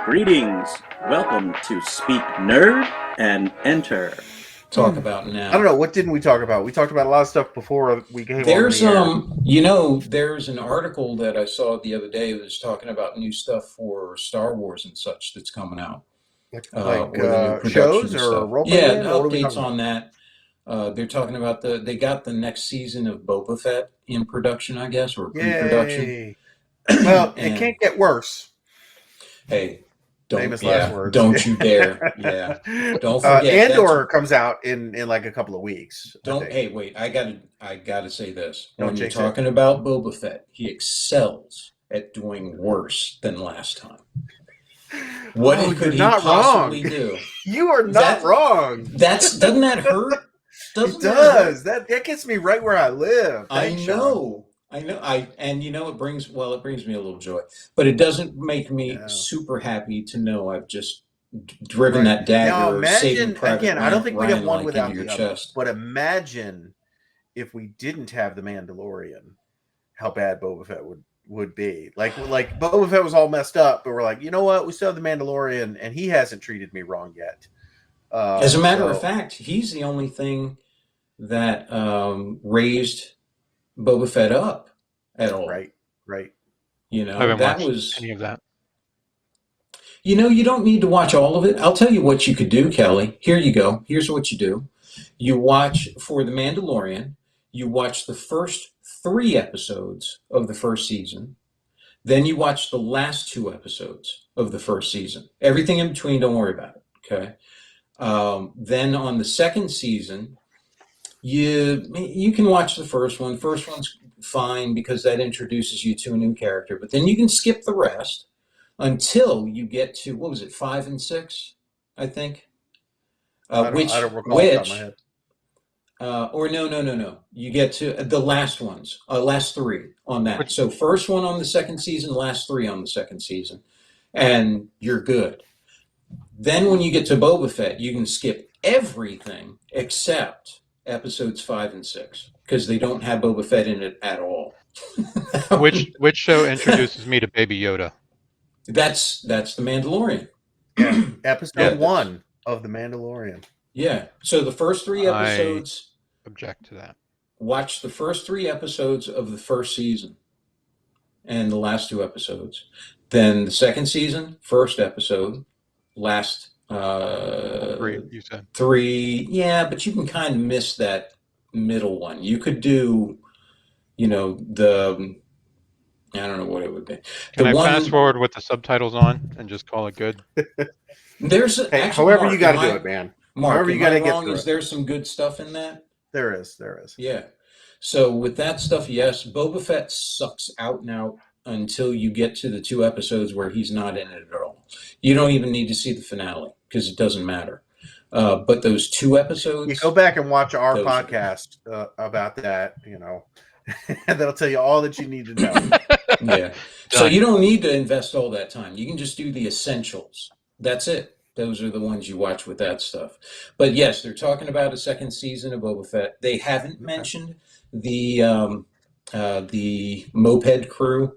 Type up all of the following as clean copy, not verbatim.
Greetings. Welcome to Speak Nerd and Enter. Talk about now. I don't know. What didn't we talk about? We talked about a lot of stuff before we came There's on there's an article that I saw the other day that was talking about new stuff for Star Wars and such that's coming out. the air. Or the new production Shows or stuff. role Yeah, playing? Or what are we updates talking on that. They're talking about they got the next season of Boba Fett in production, I guess, or about? pre-production. Yay. Well, it And can't get worse. hey, Famous last words. don't you dare. Yeah. Don't forget Andor comes out in like a couple of weeks. Wait, I gotta say this. Don't When you're jinx it. talking about Boba Fett, he excels at doing worse than last time. What Oh, could you're he not possibly wrong. do? You are not wrong. Doesn't that hurt? It does. That gets me right where I live. I Thanks, Sean. know. It brings me a little joy, but it doesn't make me super happy to know I've just driven that Now dagger. Saving imagine Private again. I don't think we'd have Ryan one like without into the your other. chest. But imagine if we didn't have the Mandalorian, how bad Boba Fett would be. Like Boba Fett was all messed up, but we're like, you know what? We still have the Mandalorian, and he hasn't treated me wrong yet. As a matter of fact, he's the only thing that raised Boba Fett up at all. Right. You know, I haven't that watched was any of that. You know, you don't need to watch all of it. I'll tell you what you could do, Kelly. Here you go. Here's what you do. You watch for The Mandalorian, you watch the first 3 episodes of the first season. Then you watch the last 2 episodes of the first season. Everything in between, don't worry about it. Okay. Then on the second season, you can watch the first one. First one's fine because that introduces you to a new character, but then you can skip the rest until you get to, what was it, 5 and 6, I think. I don't recall off the top of my head. Or no. You get to the last ones, last 3 on that. So first one on the second season, last 3 on the second season, and you're good. Then when you get to Boba Fett, you can skip everything except episodes 5 and 6 because they don't have Boba Fett in it at all. Which show introduces me to Baby Yoda? That's The Mandalorian. Yeah. Episode 1 of The Mandalorian. Yeah. So the first 3 episodes. Object to that. Watch the first 3 episodes of the first season and the last 2 episodes. Then the second season, first episode, last 3, you said. 3. Yeah, but you can kind of miss that middle one. You could do, I don't know what it would be. Can I fast forward with the subtitles on and just call it good? However you got to do it, man. Mark, however you got to get wrong? through Is there some good stuff in that? There is. Yeah. So with that stuff, yes, Boba Fett sucks out and out until you get to the 2 episodes where he's not in it at all. You don't even need to see the finale because it doesn't matter. But those 2 episodes, you go back and watch our podcast about that. And that'll tell you all that you need to know. Yeah. So you don't need to invest all that time. You can just do the essentials. That's it. Those are the ones you watch with that stuff. But yes, they're talking about a second season of Boba Fett. They haven't mentioned the moped crew.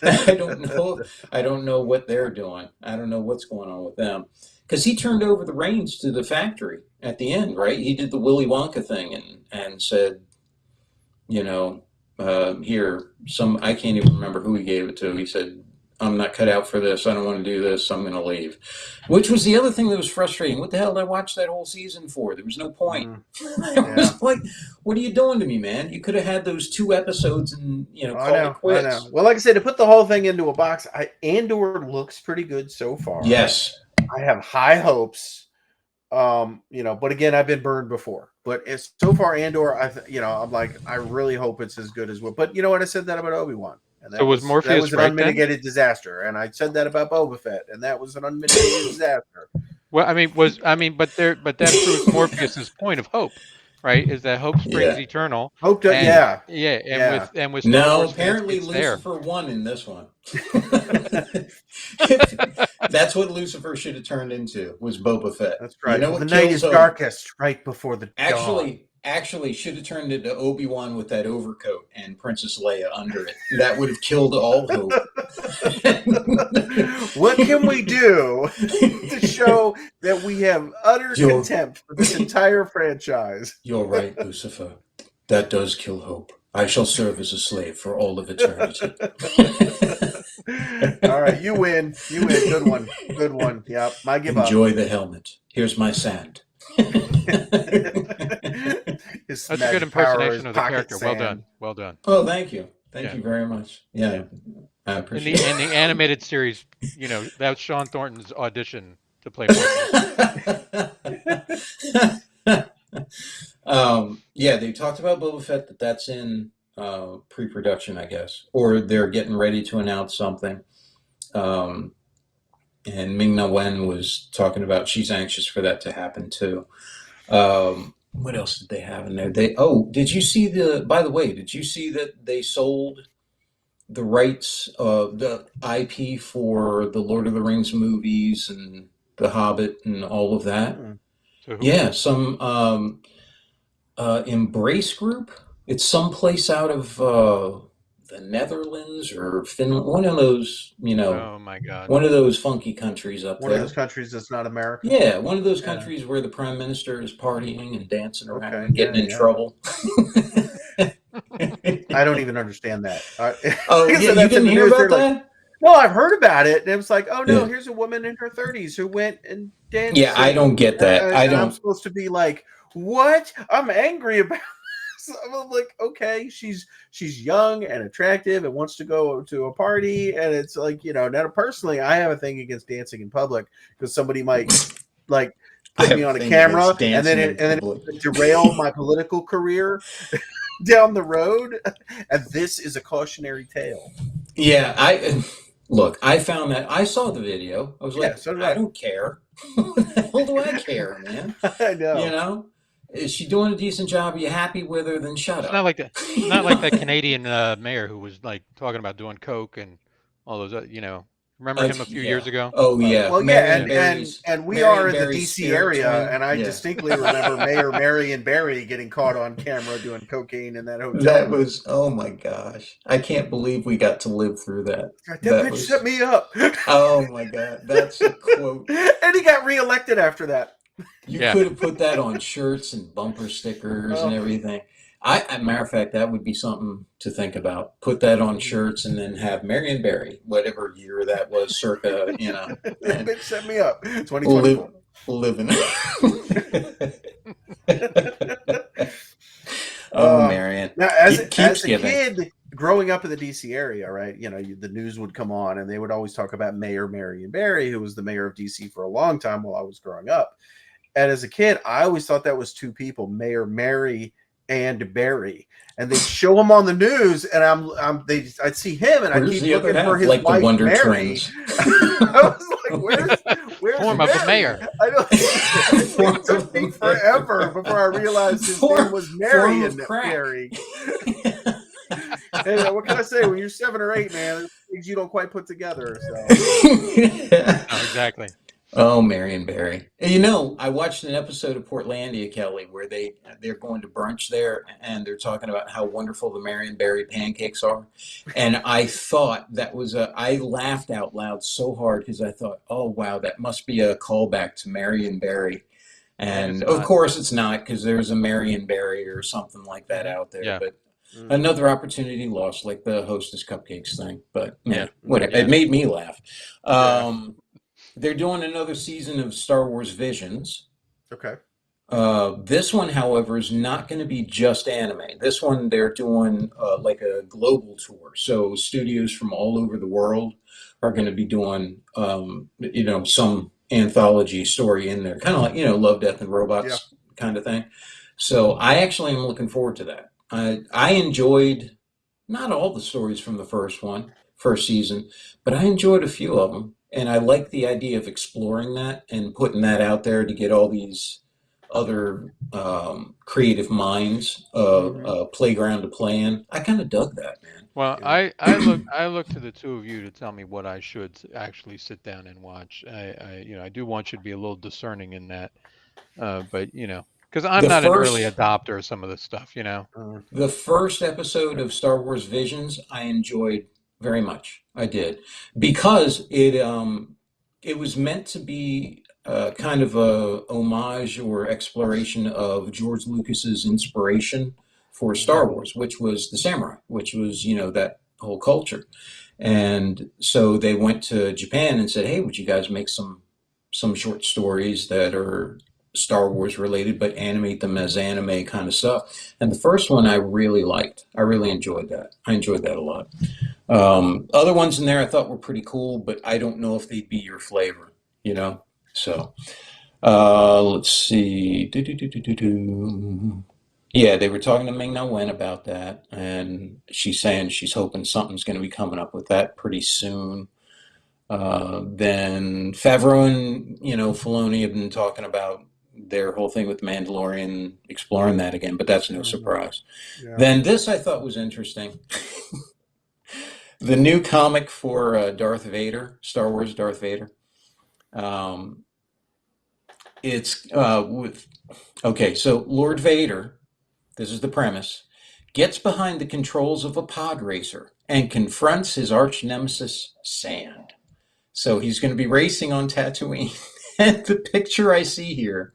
I don't know what they're doing. I don't know what's going on with them. Because he turned over the reins to the factory at the end, right? He did the Willy Wonka thing and said, I can't even remember who he gave it to. He said, I'm not cut out for this. I don't want to do this. I'm going to leave. Which was the other thing that was frustrating. What the hell did I watch that whole season for? There was no point. It was like, what are you doing to me, man? You could have had those 2 episods and, call it quits. I know. Well, like I said, to put the whole thing into a box, Andor looks pretty good so far. Yes. I have high hopes. But again, I've been burned before. But it's so far Andor, I'm like, I really hope it's as good as well. But you know what? I said that about Obi-Wan. And that was Morpheus that was an right unmitigated disaster. And I said that about Boba Fett, and that was an unmitigated disaster. Well, but that proves Morpheus's point of hope, right? Is that hope springs eternal. Hope does, and with Star Wars apparently fans, Lucifer won in this one. That's what Lucifer should have turned into, was Boba Fett. That's right. You know what the night is darkest right before the dawn. Actually, should have turned into Obi-Wan with that overcoat and Princess Leia under it. That would have killed all hope. What can we do to show that we have utter contempt for this entire franchise? You're right, Lucifer. That does kill hope. I shall serve as a slave for all of eternity. All right, you win. You win. Good one. Good one. Yep. I give up. Enjoy the helmet. Here's my sand. That's a good impersonation of the character. Well done. Well done. Oh, thank you. Thank you very much. Yeah, I appreciate it. In the animated series, that was Sean Thornton's audition to play Morpheus. Yeah, they talked about Boba Fett, that's in pre-production, I guess. Or they're getting ready to announce something. And Ming-Na Wen was talking about she's anxious for that to happen too. What else did they have in there? Did you see by the way, did you see that they sold the rights of the IP for the Lord of the Rings movies and The Hobbit and all of that? Yeah, some Embrace Group. It's someplace out of the Netherlands or Finland, one of those, Oh my God. one of those funky countries up there. One of those countries that's not America. Yeah, one of those countries where the prime minister is partying and dancing around and getting in trouble. I don't even understand that. Oh, yeah, you didn't hear about that? No, I've heard about it. And it was like, oh no, here's a woman in her 30s who went and danced. Yeah, I don't get that. I'm supposed to be like, what? I'm angry about. I'm like, okay, she's young and attractive and wants to go to a party, and it's like, now personally, I have a thing against dancing in public because somebody might like put me on a camera and then derail my political career down the road. And this is a cautionary tale. Yeah, I found that I saw the video. I was like, so I don't care. What the hell do I care, man? I know. Is she doing a decent job? Are you happy with her? Then shut up. Not like that Canadian mayor who was like talking about doing coke and all those. Remember him a few years ago? Oh yeah. Well, yeah, and we are in the DC area, and I distinctly remember Mayor Marion Barry getting caught on camera doing cocaine in that hotel. That was, oh my gosh! I can't believe we got to live through that. That bitch set me up. Oh my God, that's a quote. And he got reelected after that. You could have put that on shirts and bumper stickers and everything. As a matter of fact, that would be something to think about. Put that on shirts and then have Marion Barry, whatever year that was, circa, That bitch set me up. 2024. Living. Oh, Marion. Now, as a kid growing up in the DC area, right? The news would come on and they would always talk about Mayor Marion Barry, who was the mayor of DC for a long time while I was growing up. And as a kid, I always thought that was two people, Mayor Mary and Barry. And they'd show him on the news, and I'd see him, and I'd keep looking for his like wife, the Wonder Mary. Twins. I was like, where's Form of the mayor? I know. It took me forever before I realized his name was Mary and Barry. Hey, what can I say? When you're 7 or 8, man, there's things you don't quite put together. So. Exactly. Oh, Marion Barry. I watched an episode of Portlandia, Kelly, where they're going to brunch there, and they're talking about how wonderful the Marion Barry pancakes are. And I thought I laughed out loud so hard because I thought, oh, wow, that must be a callback to Marion Barry. And of course it's not, because there's a Marion Barry or something like that out there. Yeah. But another opportunity lost, like the Hostess Cupcakes thing. But whatever. It made me laugh. They're doing another season of Star Wars Visions. Okay. This one, however, is not going to be just anime. This one, they're doing like a global tour. So studios from all over the world are going to be doing, some anthology story in there. Kind of like, Love, Death, and Robots kind of thing. So I actually am looking forward to that. I enjoyed not all the stories from the first season, but I enjoyed a few of them. And I like the idea of exploring that and putting that out there to get all these other creative minds playground to play in. I kind of dug that, man. Well, I look to the two of you to tell me what I should actually sit down and watch. I do want you to be a little discerning in that, but Because I'm not an early adopter of some of this stuff, you know. The first episode of Star Wars Visions, I enjoyed very much. I did because it was meant to be kind of a homage or exploration of George Lucas's inspiration for Star Wars, which was the samurai, which was that whole culture. And so they went to Japan and said, "Hey, would you guys make some short stories that are Star Wars related, but animate them as anime kind of stuff?" And the first one I really liked. I really enjoyed that. I enjoyed that a lot. Other ones in there I thought were pretty cool, but I don't know if they'd be your flavor, So let's see. Yeah, they were talking to Ming Na Wen about that, and she's saying she's hoping something's going to be coming up with that pretty soon. Then Favreau and Filoni have been talking about their whole thing with Mandalorian, exploring that again, but that's no surprise. Yeah. Then this I thought was interesting. The new comic for Darth Vader, Star Wars Darth Vader. It's so Lord Vader, this is the premise, gets behind the controls of a pod racer and confronts his arch nemesis, Sand. So he's going to be racing on Tatooine. And the picture I see here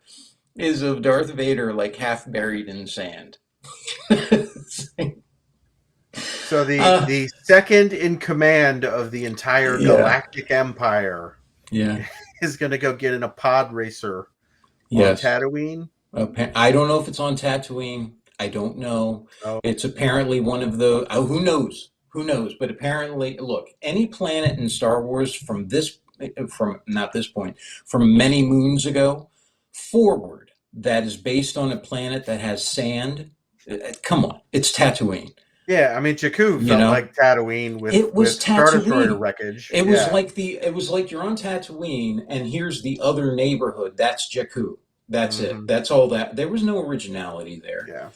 is of Darth Vader like half buried in sand. So the second in command of the entire galactic empire is going to go get in a pod racer on Tatooine. I don't know if it's on Tatooine. I don't know. Oh. It's apparently one of the who knows? Who knows? But apparently, look, any planet in Star Wars from many moons ago forward that is based on a planet that has sand. Come on, it's Tatooine. Yeah, I mean Jakku felt like Tatooine with Star Destroyer wreckage. It was like you're on Tatooine, and here's the other neighborhood. That's Jakku. That's it. That's all that. There was no originality there.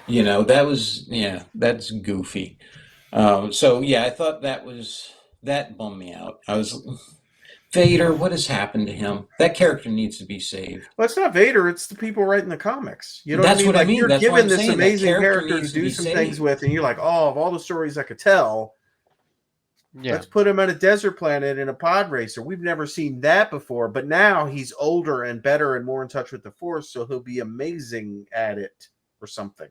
Yeah, that's goofy. I thought that bummed me out. I was Vader. What has happened to him? That character needs to be saved. Well, it's not Vader. It's the people writing the comics. You know what I mean? Like you're given this amazing character to do some things with, and you're like, oh, of all the stories I could tell, let's put him on a desert planet in a pod racer. We've never seen that before, but now he's older and better and more in touch with the Force, so he'll be amazing at it or something.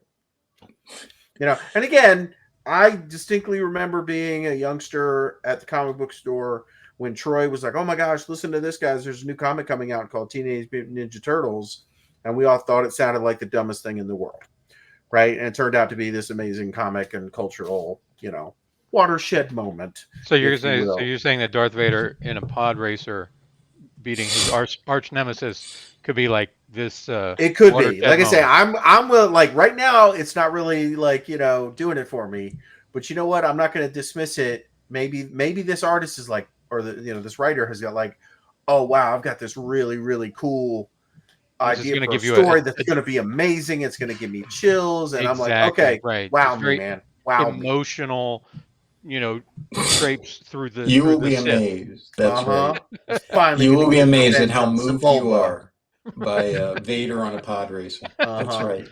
And again, I distinctly remember being a youngster at the comic book store when Troy was like, "Oh my gosh, listen to this, guys. There's a new comic coming out called Teenage Mutant Ninja Turtles." And we all thought it sounded like the dumbest thing in the world. Right? And it turned out to be this amazing comic and cultural, watershed moment. So you're saying that Darth Vader in a pod racer beating his arch nemesis could be like this. It could be. Like I say, I'm like right now it's not really like, doing it for me. But you know what? I'm not going to dismiss it. Maybe this artist is like, or this writer has got like, oh wow, I've got this really, really cool idea for a story that's going to be amazing. It's going to give me chills, and I'm like, okay, right. Wow, man, wow, emotional. Scrapes through the. You will be amazed. That's right. You will be amazed at how moved you are by Vader on a pod racer. That's right.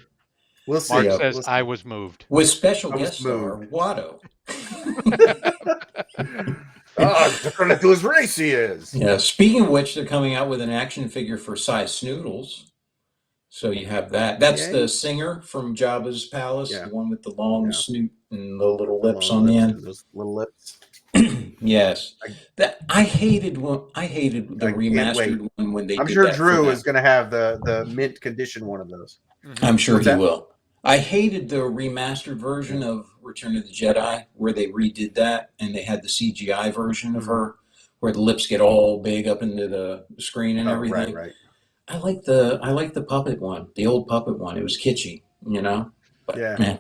We'll see. Mark says I was moved. With special guest star Watto. Going to do his race, he is. Yeah. Speaking of which, they're coming out with an action figure for Size Snoodles. So you have that. That's the singer from Jabba's palace, the one with the long snoot and the little lips on the end. Those little lips. Yes. I hated the remastered one when they. I'm sure Drew is going to have the mint condition one of those. I'm sure he will. I hated the remastered version of Return of the Jedi where they redid that and they had the CGI version of her where the lips get all big up into the screen and everything. Right. I like the puppet one, the old puppet one. It was kitschy, But, man,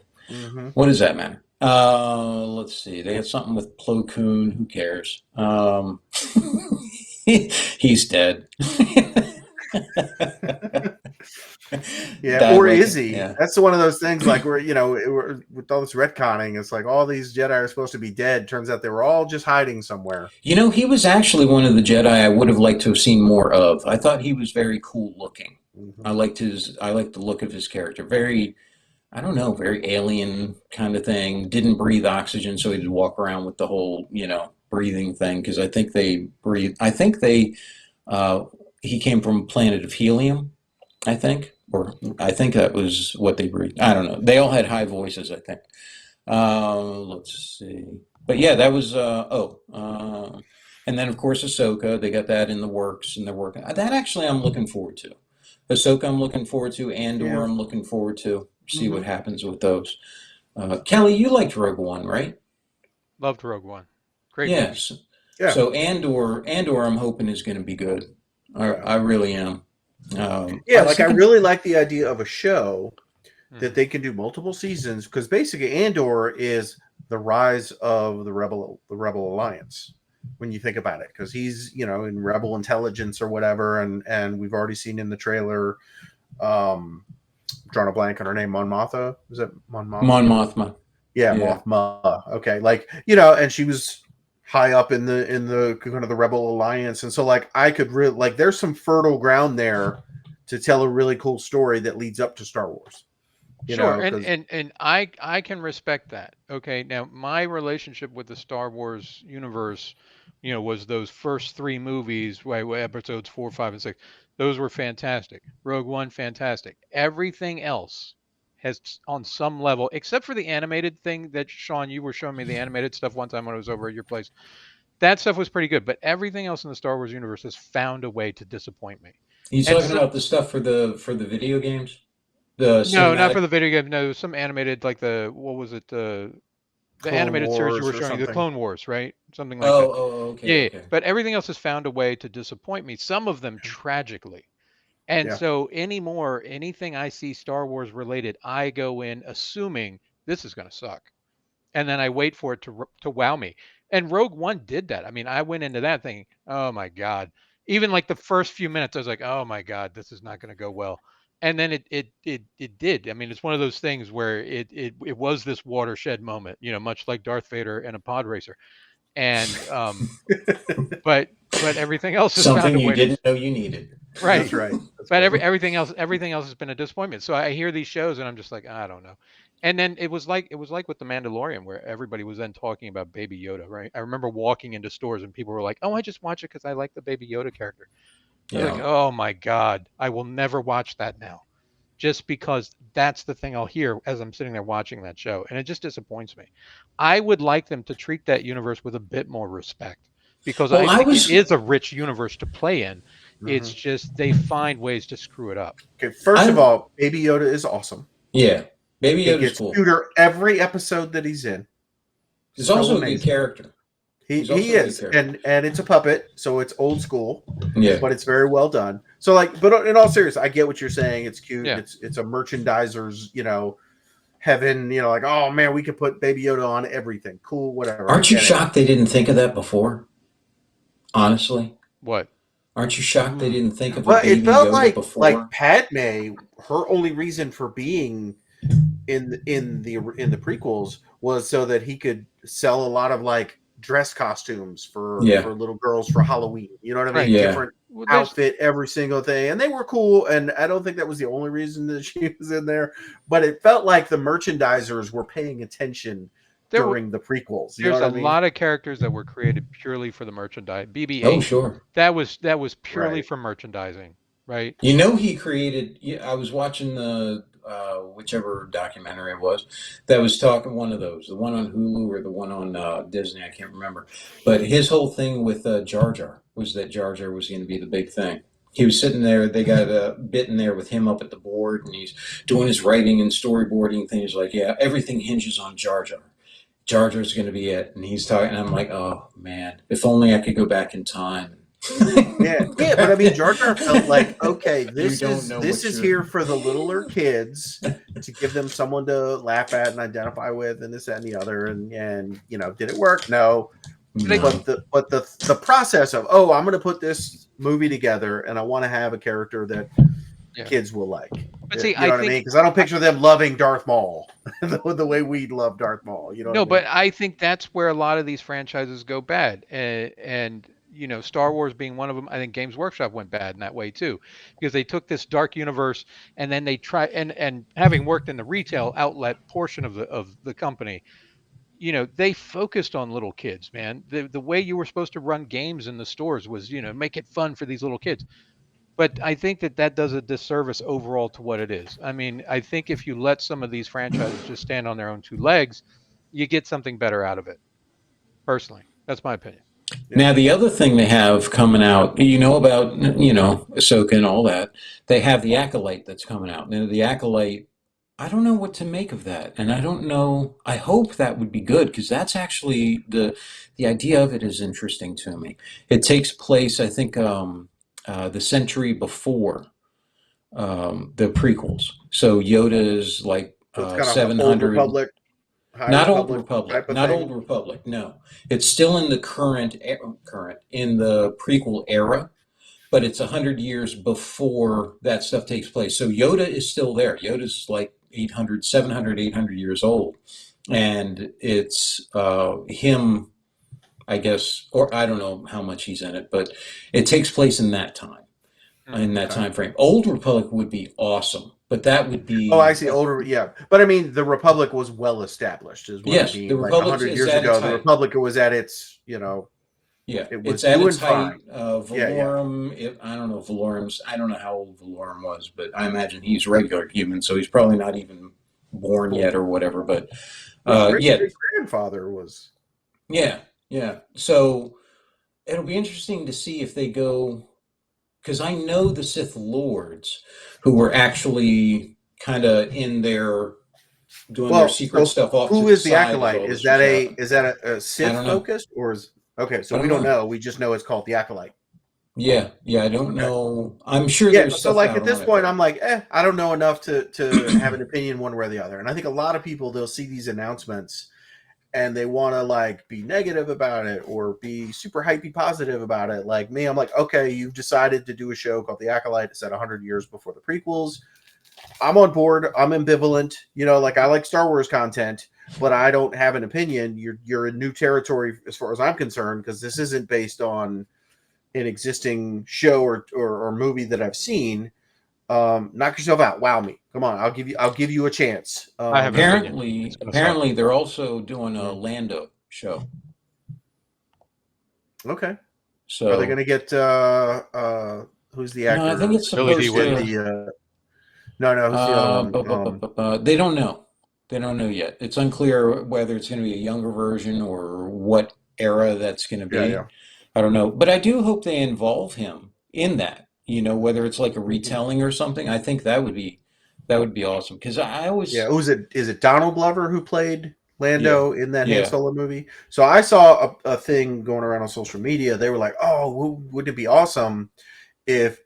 what does that matter? Let's see. They had something with Plo Koon. Who cares? He's dead. Or is he? Yeah. That's one of those things like where, with all this retconning, it's like all these Jedi are supposed to be dead. Turns out they were all just hiding somewhere. He was actually one of the Jedi I would have liked to have seen more of. I thought he was very cool looking. I liked the look of his character. Very, I don't know, very alien kind of thing. Didn't breathe oxygen, so he'd walk around with the whole, breathing thing. Because I think they breathe. I think uh, he came from a planet of helium. I think, or I think that was what they breathed. I don't know. They all had high voices, I think. Let's see. But yeah, that was and then of course Ahsoka. They got that in the works, and they're working. That actually, I'm looking forward to. Ahsoka, I'm looking forward to. Andor, Yeah. I'm looking forward to. See what happens with those. Kelly, you liked Rogue One, right? Loved Rogue One. Great movie. Yes. Yeah. So Andor, I'm hoping is going to be good. I really am. I really like the idea of a show that they can do multiple seasons, because basically Andor is the rise of the Rebel Alliance when you think about it, because he's in Rebel intelligence or whatever, and we've already seen in the trailer, drawing a blank on her name, Mon Mothma. Is it Mon Mothma? Mon Mothma. Yeah, Mothma. Okay, and she was high up in the kind of the Rebel Alliance, and so I could really there's some fertile ground there to tell a really cool story that leads up to Star Wars. Sure, and I can respect that. Okay, now my relationship with the Star Wars universe, was those first 3 movies, episodes 4, 5, and 6. Those were fantastic. Rogue One, fantastic. Everything else has, on some level, except for the animated thing that Sean, you were showing me the animated stuff one time when I was over at your place. That stuff was pretty good, but everything else in the Star Wars universe has found a way to disappoint me. You talking about the stuff for the video games? No, not for the video game. No, some animated, like what was it? The animated series you were showing, the Clone Wars, right? Something like that. Okay. Yeah, but everything else has found a way to disappoint me. Some of them tragically. And so anymore, anything I see Star Wars related, I go in assuming this is going to suck, and then I wait for it to wow me. And Rogue One did that. I mean, I went into that thinking, oh my God. Even the first few minutes, I was like, oh my God, this is not going to go well. And then it did. I mean, it's one of those things where it was this watershed moment, much like Darth Vader and a pod racer. And but everything else is something you didn't know you needed. Right. That's right. But everything else has been a disappointment. So I hear these shows and I'm just like, I don't know. And then it was like with The Mandalorian, where everybody was then talking about Baby Yoda, right? I remember walking into stores and people were like, "Oh, I just watch it because I like the Baby Yoda character." I was like, "Oh my God, I will never watch that now," just because that's the thing I'll hear as I'm sitting there watching that show, and it just disappoints me. I would like them to treat that universe with a bit more respect, because I think it is a rich universe to play in. It's just they find ways to screw it up. Okay, first of all, Baby Yoda is awesome. Yeah, Baby Yoda is cool. Cuter every episode that he's in. He's also a good character. He is, and it's a puppet, so it's old school. Yeah, but it's very well done. So but in all seriousness, I get what you're saying. It's cute. Yeah. It's a merchandiser's, heaven. Oh man, we could put Baby Yoda on everything. Cool, whatever. Aren't you shocked they didn't think of that before? Honestly, what? Aren't you shocked they didn't think of a Baby Yoda before? Like Padme, her only reason for being in the prequels was so that he could sell a lot of dress costumes for little girls for Halloween. You know what I mean? Yeah. Different outfit, every single thing, and they were cool. And I don't think that was the only reason that she was in there, but it felt like the merchandisers were paying attention during the prequels. There's a lot of characters that were created purely for the merchandise. BB-8. Oh, sure. That was purely for merchandising, right? He created. I was watching the whichever documentary it was that was talking, one of those, the one on Hulu or the one on Disney, I can't remember. But his whole thing with Jar Jar was that Jar Jar was going to be the big thing. He was sitting there, they got a bit in there with him up at the board, and he's doing his writing and storyboarding things like, everything hinges on Jar Jar. Jar Jar's going to be it. And he's talking, and I'm like, oh man, if only I could go back in time. yeah, but I mean, Jar Jar felt like, okay, this is here for the littler kids to give them someone to laugh at and identify with, and this, that, and the other, and did it work? No. But the process of, I'm going to put this movie together, and I want to have a character that kids will like. But see, you know what I mean? Because I don't picture them loving Darth Maul the way we love Darth Maul. But I think that's where a lot of these franchises go bad, and Star Wars being one of them. I think Games Workshop went bad in that way too, because they took this dark universe and then they try and having worked in the retail outlet portion of the company, they focused on little kids, man. The way you were supposed to run games in the stores was, make it fun for these little kids. But I think that does a disservice overall to what it is. I mean, I think if you let some of these franchises just stand on their own two legs, you get something better out of it. Personally, that's my opinion. Now, the other thing they have coming out, about, Ahsoka and all that, they have the Acolyte that's coming out. Now, the Acolyte, I don't know what to make of that. And I don't know, I hope that would be good, because that's actually, the idea of it is interesting to me. It takes place, I think, the century before the prequels. So Yoda is like So it's kind of Old 700. Republic, High Not Old Republic Republic, type of not thing? Old Republic. No, it's still in the current in the prequel era, but it's 100 years before that stuff takes place. So Yoda is still there. Yoda's like 800, 700, 800 years old, and it's him, I guess, or I don't know how much he's in it, but it takes place in that time, in that Okay. time frame. Old Republic would be awesome, but that would be Oh, I see. Older, yeah. But I mean, the Republic was well established, is what yes, I mean. the Like Republic 100 is years at ago, its the height. Republic was at its, Yeah, it was it's at doing its height. fine. Yeah, yeah. Valorum, I don't know Valorum's, I don't know how old Valorum was, but I imagine he's regular human, so he's probably not even born yet or whatever. But His great yeah, great grandfather was. yeah, yeah. So it'll be interesting to see if they go, because I know the Sith Lords who were actually kind of in there doing their Well, secret so stuff off to who the is the side as Acolyte? all Is this was that happening. a I Sith don't know. focused, or is okay? So I we don't don't know. know. We just know it's called the Acolyte. Yeah, yeah, I don't Okay. know. I'm sure Yeah. there's So stuff like out at this on it, point, but I'm like, I don't know enough to have an opinion one way or the other. And I think a lot of people, they'll see these announcements and they want to like be negative about it or be super hypey positive about it. Like me, I'm like, okay, you've decided to do a show called The Acolyte. It's set 100 years before the prequels. I'm on board. I'm ambivalent. Like I like Star Wars content, but I don't have an opinion. You're in new territory as far as I'm concerned, because this isn't based on an existing show or movie that I've seen. Knock yourself out. Wow me. Come on. I'll give you a chance. I have an opinion. It's apparently, going to suck. apparently they're also doing a Mhm. Lando show. Okay. Are they So going to get who's the actor? no, I think it's Billy D. supposed Williams. to. No, who's the other one? They don't know. They don't know yet. It's unclear whether it's going to be a younger version or what era that's going to Yeah, be. yeah. I don't know, but I do hope they involve him in that. Whether it's like a retelling or something. I think that would be awesome, because I always Yeah, is it Donald Glover who played Lando in that Han yeah. Solo movie? So I saw a thing going around on social media. They were like, "Oh, wouldn't it be awesome if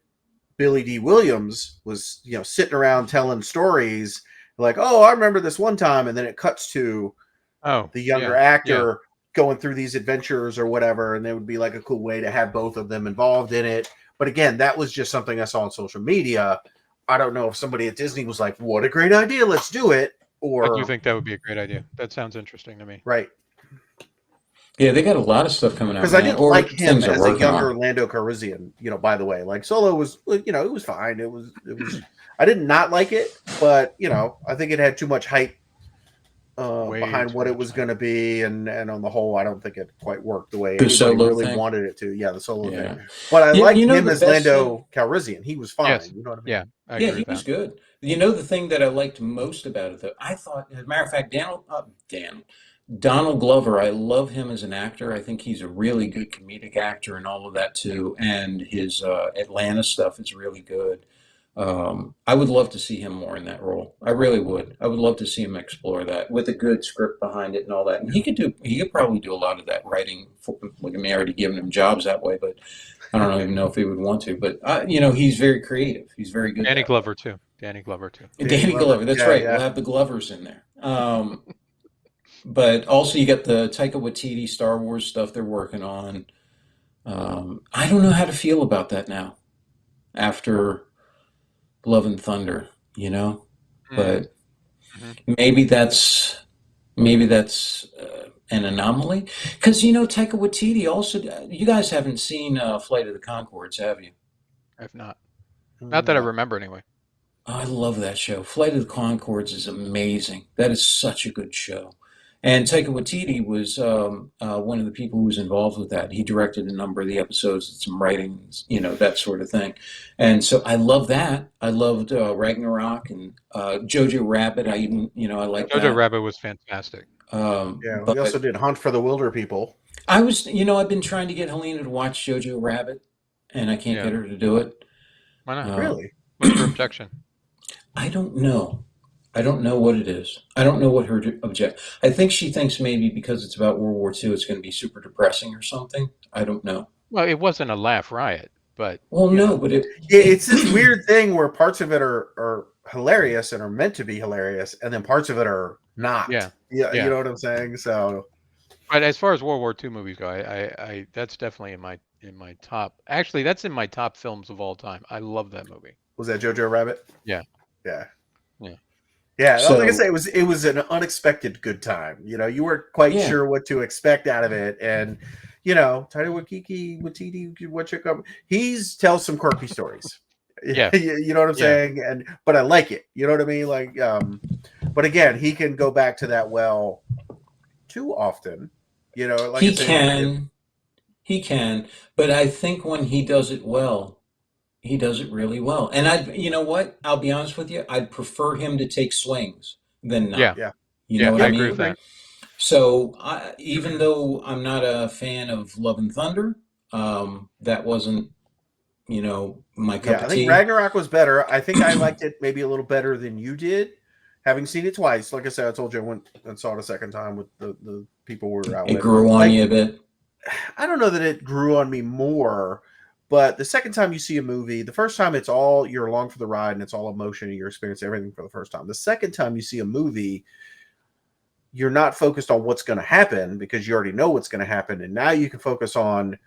Billy D. Williams was, sitting around telling stories like, oh, I remember this one time," and then it cuts to the younger actor going through these adventures or whatever, and it would be like a cool way to have both of them involved in it. But again, that was just something I saw on social media. I don't know if somebody at Disney was like, "What a great idea, let's do it," I do or think that would be a great idea. That sounds interesting to me. right. Yeah, they got a lot of stuff coming out Because I now, didn't or like him things they're as a working younger on. Lando Calrissian. By the way, like Solo was, it was fine. It was. I did not like it, but I think it had too much hype behind what it was going to be, and on the whole, I don't think it quite worked the way The anybody Solo really thing. wanted it to. Yeah, the Solo Yeah. thing. But I liked him The as best Lando Calrissian. He was fine. Yes. You know what I mean? Yeah, I Yeah, agree he with was that. good. The thing that I liked most about it, though, I thought, as a matter of fact, Donald Glover, I love him as an actor. I think he's a really good comedic actor and all of that too. And his Atlanta stuff is really good. I would love to see him more in that role. I really would. I would love to see him explore that with a good script behind it and all that. And he could probably do a lot of that writing. Look at me, already giving him jobs that way, but I don't even know if he would want to. But he's very creative. He's very good. Danny that Glover too. Danny Glover too. Danny Glover. That's Yeah, right. yeah. We'll have the Glovers in there. But also you got the Taika Waititi Star Wars stuff they're working on. I don't know how to feel about that now after Love and Thunder, but Mhm. maybe that's an anomaly. Because, you know, Taika Waititi also, you guys haven't seen Flight of the Conchords, have you? If not, not that I No. remember anyway. I love that show. Flight of the Conchords is amazing. That is such a good show. And Taika Waititi was one of the people who was involved with that. He directed a number of the episodes, and some writing, you know, that sort of thing. And so I love that. I loved Ragnarok and Jojo Rabbit. I even, you know, I like Jojo that. Rabbit was fantastic. Yeah, we But also did Hunt for the Wilder People. I was, you know, I've been trying to get Helena to watch Jojo Rabbit, and I can't Yeah. get her to do it. Why not? Really? What's her objection? I don't know. I don't know what it is. I don't know what her object. I think she thinks maybe because it's about World War II, it's going to be super depressing or something. I don't know. Well, it wasn't a laugh riot, but Well, you no, know. but it. Yeah, it's this weird thing where parts of it are hilarious and are meant to be hilarious, and then parts of it are not. Yeah. Yeah, Yeah. you know what I'm saying? So But as far as World War II movies go, I that's definitely in my top. Actually, that's in my top films of all time. I love that movie. was that Jojo Rabbit? Yeah. Yeah. Yeah. Yeah, So- like I say, it was an unexpected good time. You know, you weren't quite Yeah. sure what to expect out of it, and you know, Taika Waititi, what you come, he's tells some quirky stories. Yeah. You know what I'm Yeah. saying, but I like it. You know what I mean? Like, but again, he can go back to that well too often. You know, like I He said, he can, but I think when he does it well, he does it really well. And you know what? I'll be honest with you. I'd prefer him to take swings than not. Yeah. Yeah. You Yeah, know what I I agree mean? with that. So even though I'm not a fan of Love and Thunder, that wasn't, you know, my cup Yeah, of I think tea. Ragnarok was better. I think I liked it maybe a little better than you did. Having seen it twice, like I said, I told you I went and saw it a second time with the people we were out It with. grew on Like, you a bit. I don't know that it grew on me more, but the second time you see a movie, the first time it's all you're along for the ride and it's all emotion and you're experiencing everything for the first time. The second time you see a movie, you're not focused on what's going to happen because you already know what's going to happen, and now you can focus on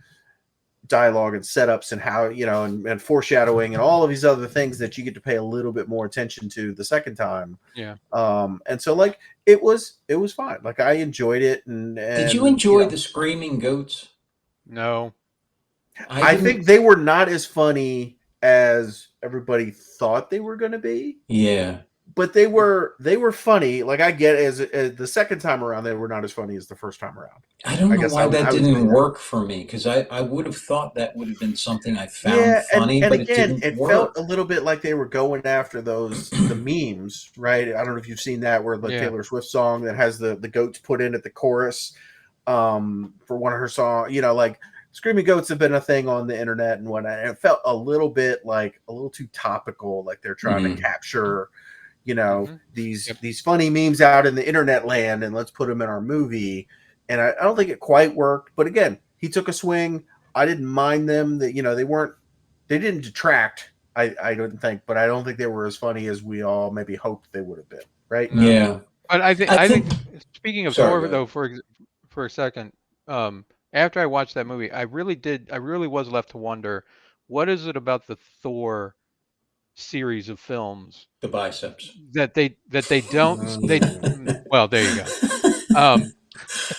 dialogue and setups and how, you know, and foreshadowing and all of these other things that you get to pay a little bit more attention to the second time. Yeah. And so like it was fine. Like I enjoyed it. And Did you enjoy the screaming goats? No. I think they were not as funny as everybody thought they were going to be. Yeah. But they were funny. Like I get as the second time around, they were not as funny as the first time around. I don't know guess why I that was didn't there. work for me, because I would have thought that would have been something I found funny, and but again, it didn't it felt work. a little bit like they were going after the memes, right? I don't know if you've seen that, where the Yeah. Taylor Swift song that has the goats put in at the chorus for one of her songs. You know, like screaming goats have been a thing on the internet and whatnot. And it felt a little bit like a little too topical, like they're trying to capture, you know, these funny memes out in the internet land, and let's put them in our movie. And I don't think it quite worked. But again, he took a swing. I didn't mind them. That, you know, they didn't detract. I don't think, but I don't think they were as funny as we all maybe hoped they would have been. Right? No. Yeah. But I think speaking of Sorry, Thor go though, for a second, after I watched that movie, I really was left to wonder, what is it about the Thor series of films The biceps. that they don't well, there you go.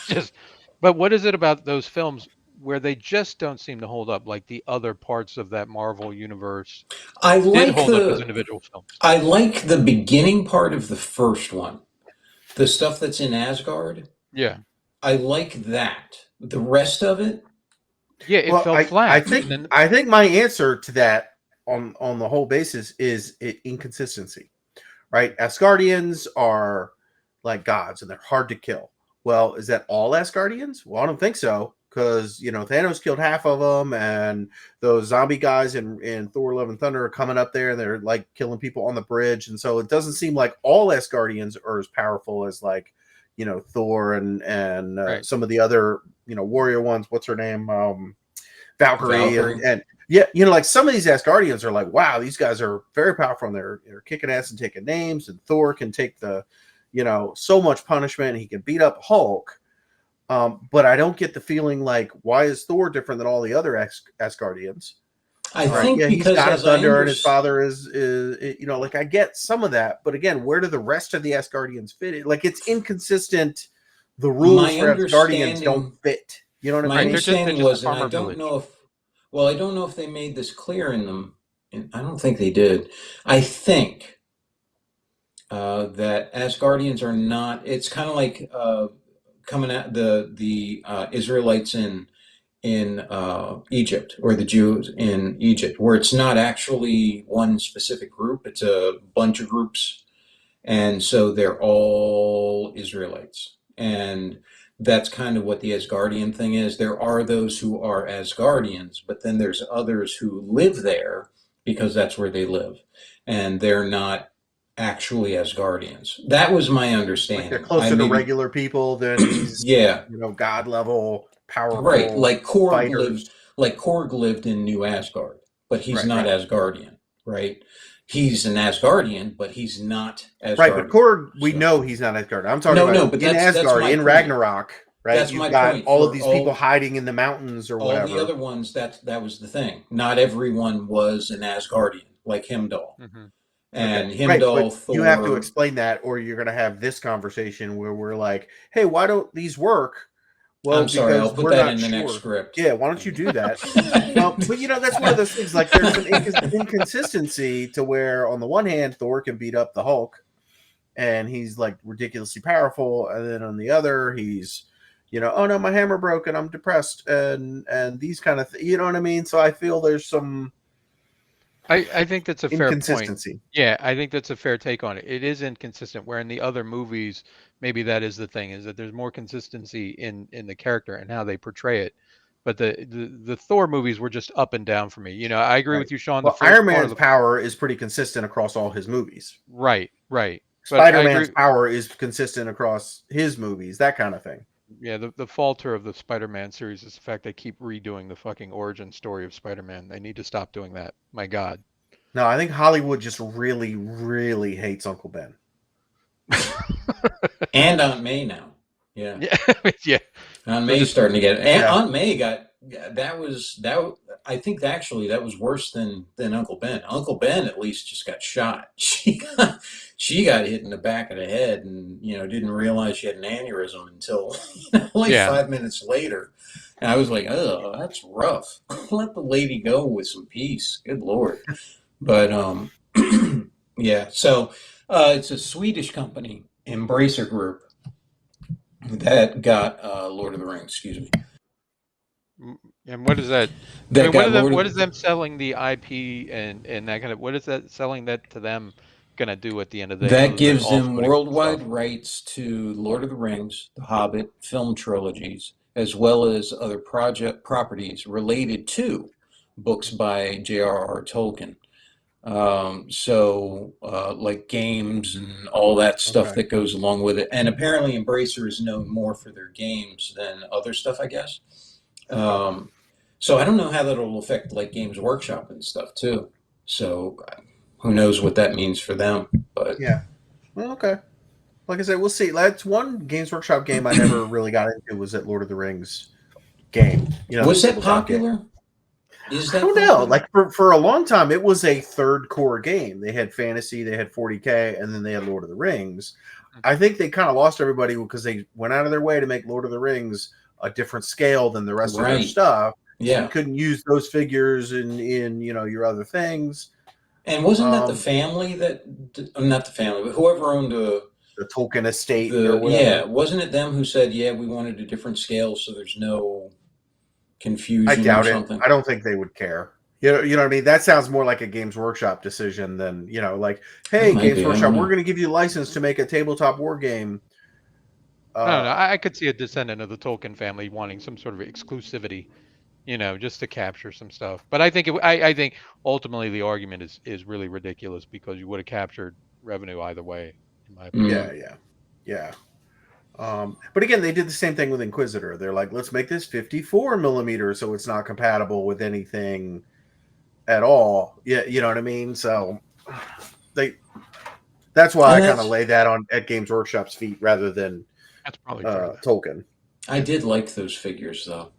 Just, but what is it about those films where they just don't seem to hold up, like the other parts of that Marvel universe I did like hold up as individual films? I like the beginning part of the first one. The stuff that's in Asgard. Yeah. I like that. The rest of it, Yeah, it felt flat. I think my answer to that on the whole basis is inconsistency, right? Asgardians are like gods and they're hard to kill. Well, is that all Asgardians? Well, I don't think so, because you know Thanos killed half of them, and those zombie guys in Thor: Love and Thunder are coming up there and they're like killing people on the bridge, and so it doesn't seem like all Asgardians are as powerful as like, you know, Thor and Right. some of the other, you know, warrior ones. What's her name? Valkyrie. And yeah, you know, like some of these Asgardians are like, wow, these guys are very powerful and they're kicking ass and taking names, and Thor can take you know, so much punishment. He can beat up Hulk. But I don't get the feeling like, why is Thor different than all the other Asgardians? I think yeah, because he's got as thunder and his father is, you know, like I get some of that, but again, where do the rest of the Asgardians fit in? Like it's inconsistent the rules My for Asgardians don't understanding, fit. You know what my I mean? They're understanding just a was, and I farmer don't village. know if, well, I don't know if they made this clear in them. And I don't think they did. I think that Asgardians are not. It's kind of like coming at the Israelites in Egypt, or the Jews in Egypt, where it's not actually one specific group; it's a bunch of groups, and so they're all Israelites. And that's kind of what the Asgardian thing is. There are those who are Asgardians, but then there's others who live there because that's where they live, and they're not actually Asgardians. That was my Like they're understanding. I closer to maybe, regular people than these, yeah, god level, right. powerful fighters. Like Korg lived in New Asgard, but he's Right, not right. Asgardian, right? He's an Asgardian, but he's not Right, but Asgardian. Korg, we So know he's not Asgard. I'm talking no, about no, but in that's Asgard, my in point. Ragnarok, right? That's You've my got point all of for these people hiding in the mountains or all the whatever. other ones. That was the thing. Not everyone was an Asgardian, like Heimdall. Hmm. Okay. And Right, but Heimdall, you have to Thor. explain that, or you're going to have this conversation where we're like, hey, why don't these work? Well, I'm sorry, I'll because put we're that not in the next sure. script. Yeah, why don't you do that? But that's one of those things. Like, there's some inconsistency to where, on the one hand, Thor can beat up the Hulk, and he's like ridiculously powerful, and then on the other, he's, oh no, my hammer broke, and I'm depressed, and these kind of you know what I mean. So I feel there's some I think that's a fair point. inconsistency. Yeah, I think that's a fair take on it. It is inconsistent, where in the other movies, maybe that is the thing, is that there's more consistency in the character and how they portray it. But the Thor movies were just up and down for me. I agree Right. with you, Sean. The Well, first Iron part of Man's the power is pretty consistent across all his movies. right, right. But I Spider-Man's agree. power is consistent across his movies, that kind of thing. Yeah, the falter of the Spider-Man series is the fact they keep redoing the fucking origin story of Spider-Man. They need to stop doing that. My God. No, I think Hollywood just really, really hates Uncle Ben. And Aunt May now. Yeah. Yeah, yeah. Aunt They're May's just starting to get it. And Yeah. Aunt May got that was that. I think actually that was worse than Uncle Ben. Uncle Ben at least just got shot. She got hit in the back of the head, and didn't realize she had an aneurysm until like yeah. 5 minutes later. And I was like, oh, that's rough. Let the lady go with some peace. Good Lord. But yeah. So it's a Swedish company, Embracer Group, that got Lord of the Rings. Excuse me. And what is that? I That mean, what got is them? Lord What of is them selling the IP and that kind of? What is that selling that to them gonna do at the end of the day, that other than gives them offloading some worldwide stuff? rights to Lord of the Rings, The Hobbit film trilogies, as well as other project properties related to books by J.R.R. Tolkien. Like games and all that stuff Okay. that goes along with it. And apparently, Embracer is known more for their games than other stuff, I guess. Um, so I don't know how that'll affect like Games Workshop and stuff too. So who knows what that means for them? But Yeah. Well, okay. Like I said, we'll see. That's one Games Workshop game I never really got into, was that Lord of the Rings game. The was that tabletop game. popular? Is I that don't know. popular? Like for a long time, it was a third core game. They had fantasy, they had 40K, and then they had Lord of the Rings. I think they kind of lost everybody because they went out of their way to make Lord of the Rings a different scale than the rest of their Right. stuff. So you Yeah. couldn't use those figures in your other things. And wasn't that the Um, family not the family, but whoever owned the Tolkien estate or the whatever. yeah, wasn't it them who said, yeah, we wanted a different scale so there's no I confusion or doubt it. something? I don't think they would care. You know what I mean? That sounds more like a Games Workshop decision than, like, It hey, might Games be. I don't Workshop, we're know. going to give you a license to make a tabletop war game. I don't know. Uh, I could see a descendant of the Tolkien family wanting some sort of exclusivity, just to capture some stuff. But I think ultimately the argument is really ridiculous, because you would have captured revenue either way, in my opinion. yeah, yeah, yeah. But again, they did the same thing with Inquisitor. They're like, let's make this 54 millimeters so it's not compatible with anything at all. Yeah, you know what I mean? So they that's why I And kind of that's lay that on at Games Workshop's feet rather than That's probably true. Tolkien. I did like those figures though.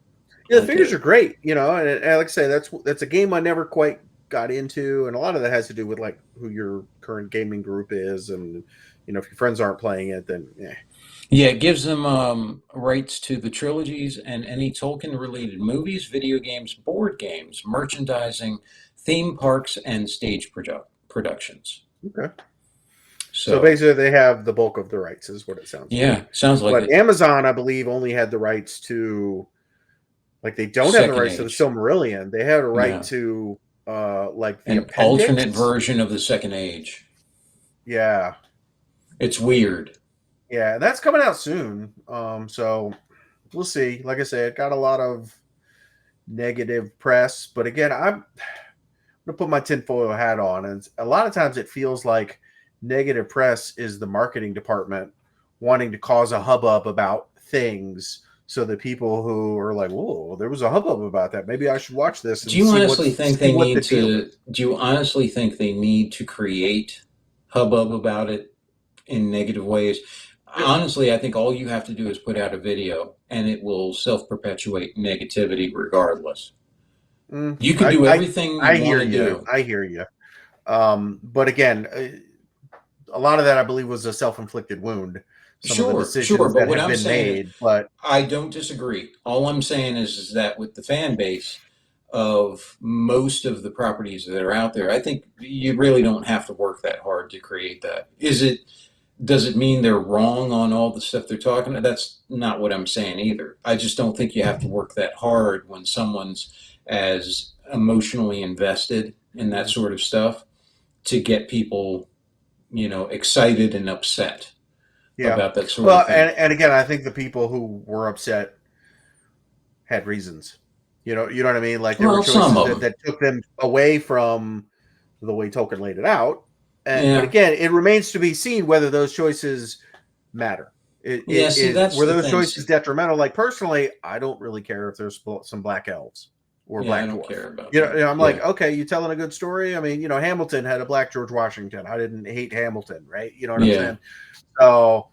Yeah, I the figures are did. great, and like I say, that's a game I never quite got into, and a lot of that has to do with like who your current gaming group is, and if your friends aren't playing it, then yeah. Yeah, it gives them rights to the trilogies and any Tolkien-related movies, video games, board games, merchandising, theme parks, and stage productions. Okay. So So, basically, they have the bulk of the rights, is what it sounds like. yeah, sounds like But it. Amazon, I believe, only had the rights to, like, they don't have the Second rights to the Age. Silmarillion. They had a right No. to, like, the An alternate appendix. version of the Second Age. Yeah. It's weird. Yeah, that's coming out soon. So we'll see. Like I said, it got a lot of negative press, but again, I'm gonna put my tinfoil hat on, and a lot of times it feels like negative press is the marketing department wanting to cause a hubbub about things, so that people who are like, "Whoa, there was a hubbub about that. Maybe I should watch this and Do you see honestly think see they what the need deal to? is." Do you honestly think they need to create hubbub about it in negative ways? Honestly, I think all you have to do is put out a video, and it will self-perpetuate negativity regardless. Mm, You can do everything you I want hear to you. do. I hear you. But again, a lot of that I believe was a self-inflicted wound. Some of the Sure, sure. decisions But that what have I'm been saying is, made, but I don't disagree. All I'm saying is that with the fan base of most of the properties that are out there, I think you really don't have to work that hard to create that. Does it mean they're wrong on all the stuff they're talking about? That's not what I'm saying either. I just don't think you have to work that hard when someone's as emotionally invested in that sort of stuff to get people, excited and upset yeah. about that sort Well, of thing. and again, I think the people who were upset had reasons. You know what I mean? Like there were Well, some choices of that, them. that took them away from the way Tolkien laid it out. But Yeah. again, it remains to be seen whether those choices matter. Yeah, see, that's Were the those thing. choices detrimental? Like personally, I don't really care if there's some black elves or Yeah, I black don't dwarf. care about that. I'm like, Yeah. okay, you telling a good story. I mean, Hamilton had a black George Washington. I didn't hate Hamilton, right? You know what I'm Yeah. saying? So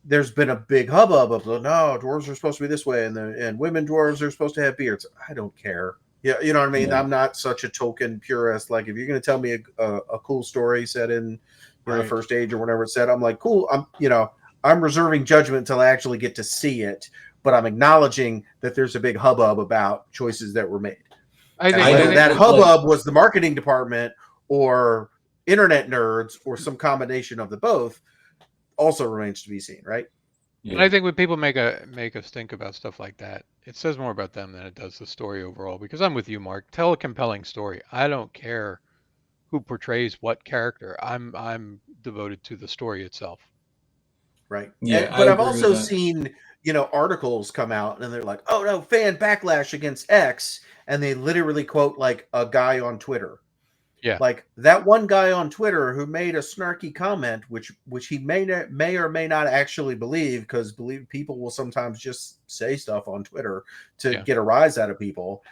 there's been a big hubbub of no, dwarves are supposed to be this way, and women dwarves are supposed to have beards. I don't care. Yeah, you know what I mean. Yeah. I'm not such a Tolkien purist. Like if you're going to tell me a cool story set in the Right. First Age or whatever it's set, I'm like, cool. I'm reserving judgment until I actually get to see it, but I'm acknowledging that there's a big hubbub about choices that were made. I think, And whether that like- hubbub was the marketing department or internet nerds or some combination of the both also remains to be seen, right? and I think when people make us think about stuff like that, it says more about them than it does the story overall. Because I'm with you, Mark. Tell a compelling story. I don't care who portrays what character. I'm devoted to the story itself. Right. Yeah, But I I've agree also with that. seen, articles come out and they're like, oh no, fan backlash against X. And they literally quote like a guy on Twitter. Yeah. Like that one guy on Twitter who made a snarky comment, which he may or may not actually believe, because people will sometimes just say stuff on Twitter to get a rise out of people.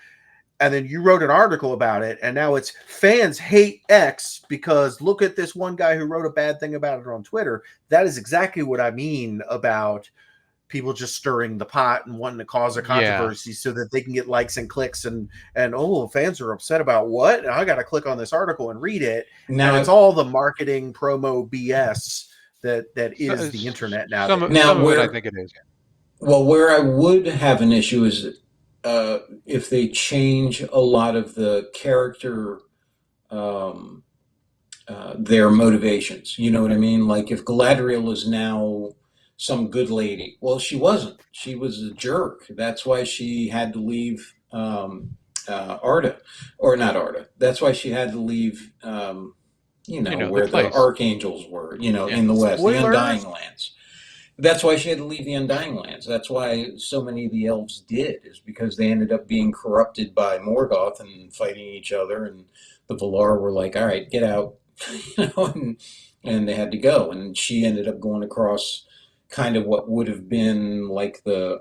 And then you wrote an article about it, and now it's fans hate X because look at this one guy who wrote a bad thing about it on Twitter. That is exactly what I mean about people just stirring the pot and wanting to cause a controversy so that they can get likes and clicks and fans are upset about what? And I got to click on this article and read it. Now And it's all the marketing promo BS that is the internet now. Some of it, I think it is. Well, where I would have an issue is if they change a lot of the character, their motivations. You know what I mean? Like if Galadriel is now some good lady. Well, she wasn't. She was a jerk. That's why she had to leave Arda, or not Arda. That's why she had to leave. Where the archangels were. In the west, the Undying Lands. That's why she had to leave the Undying Lands. That's why so many of the elves did, is because they ended up being corrupted by Morgoth and fighting each other, and the Valar were like, "All right, get out," and they had to go. And she ended up going across kind of what would have been like the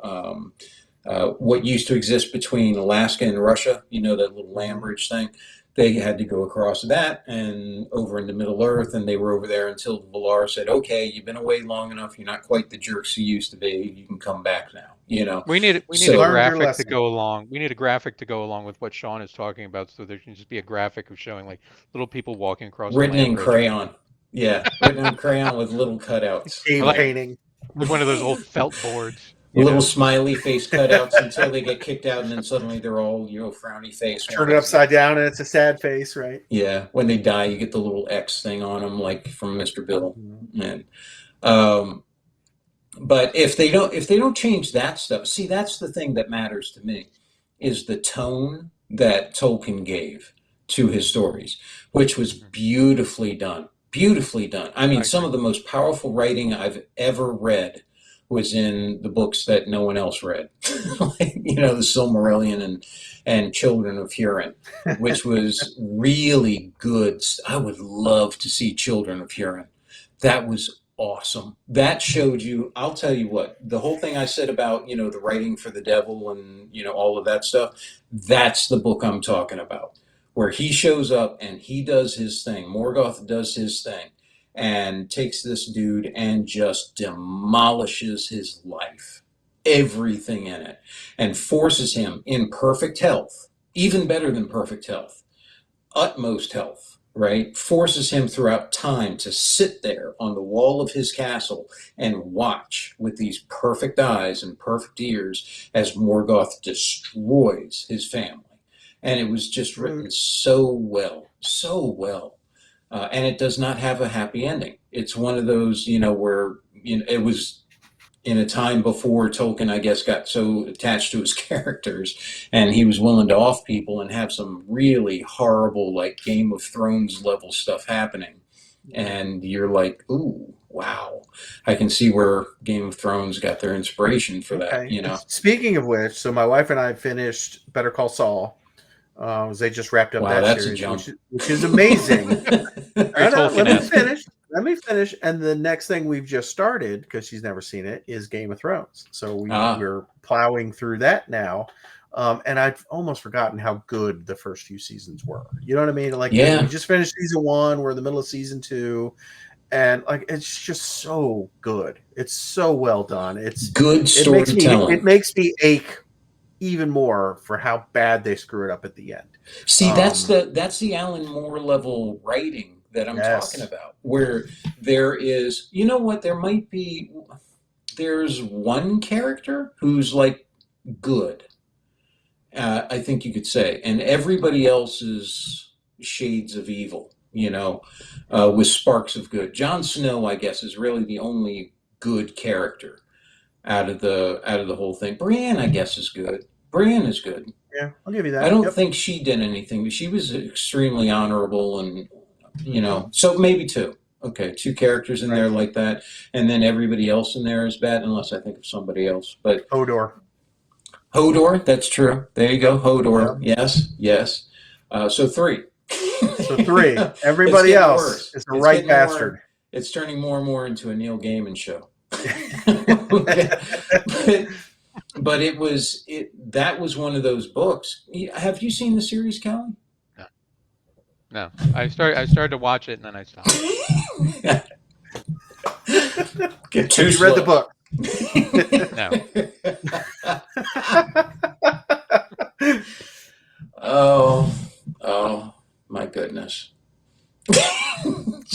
what used to exist between Alaska and Russia. That little land bridge thing. They had to go across that and over into Middle Earth, and they were over there until the Valar said, "Okay, you've been away long enough. You're not quite the jerks you used to be. You can come back now." We need a graphic to go along. We need a graphic to go along with what Sean is talking about, so there can just be a graphic of showing like little people walking across. Written in crayon. Yeah, written in crayon with little cutouts. Cave painting. Like one of those old felt boards. Little smiley face cutouts until they get kicked out, and then suddenly they're all, frowny face. Turn it upside down, and it's a sad face, right? Yeah, when they die, you get the little X thing on them, like from Mr. Bill. Mm-hmm. And but if they don't change that stuff, see, that's the thing that matters to me, is the tone that Tolkien gave to his stories, which was beautifully done. Beautifully done. I mean, some of the most powerful writing I've ever read was in the books that no one else read, like, the Silmarillion and Children of Hurin, which was really good. I would love to see Children of Hurin. That was awesome. That showed you, I'll tell you what, the whole thing I said about, the writing for the devil and, all of that stuff, that's the book I'm talking about, where he shows up and he does his thing. Morgoth does his thing and takes this dude and just demolishes his life, everything in it, and forces him in perfect health, even better than perfect health, utmost health, right? Forces him throughout time to sit there on the wall of his castle and watch with these perfect eyes and perfect ears as Morgoth destroys his family. And it was just written so well, so well. And it does not have a happy ending. It's one of those, where it was in a time before Tolkien, I guess, got so attached to his characters, and he was willing to off people and have some really horrible, like Game of Thrones level stuff happening. And you're like, ooh, wow. I can see where Game of Thrones got their inspiration for that, Speaking of which, so my wife and I finished Better Call Saul. They just wrapped up that series, which is amazing. Let me finish. And the next thing we've just started, because she's never seen it, is Game of Thrones. So we're plowing through that now. And I've almost forgotten how good the first few seasons were. You know what I mean? Like, we just finished season 1. We're in the middle of season 2. And like, it's just so good. It's so well done. It's good storytelling. It makes me ache even more for how bad they screw it up at the end. See, that's the Alan Moore level writing that I'm talking about, where there is, there's one character who's like good, I think you could say, and everybody else is shades of evil, with sparks of good. Jon Snow, I guess, is really the only good character out of the whole thing. Brienne, I guess, is good. Brienne is good. Yeah, I'll give you that. I don't think she did anything, but she was extremely honorable, and so maybe 2. Okay, 2 characters in there like that, and then everybody else in there is bad, unless I think of somebody else. But Hodor, that's true. There you go, Hodor. Yeah. Yes. So 3. So 3. Everybody else is a right bastard. It's turning more and more into a Neil Gaiman show. But that was one of those books. Have you seen the series, Callie? No. I started to watch it and then I stopped. Have you read the book? No. Oh my goodness.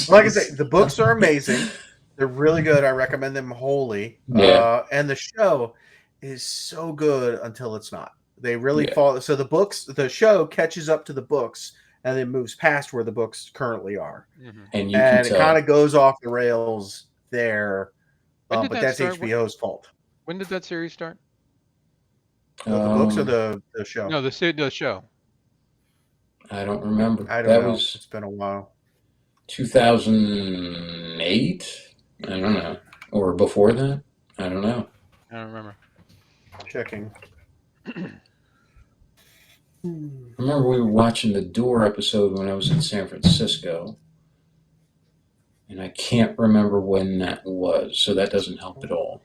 Like I say, the books are amazing. They're really good. I recommend them wholly. Yeah. And the show is so good until it's not. They really fall. So the show catches up to the books and then moves past where the books currently are. Mm-hmm. And it kind of goes off the rails there. But that's start? HBO's fault. When did that series start? The books or the show? No, the show. I don't remember. I don't know. It's been a while. 2008? I don't know. Or before that? I don't know. I don't remember. Checking. I remember we were watching the Door episode when I was in San Francisco. And I can't remember when that was, so that doesn't help at all.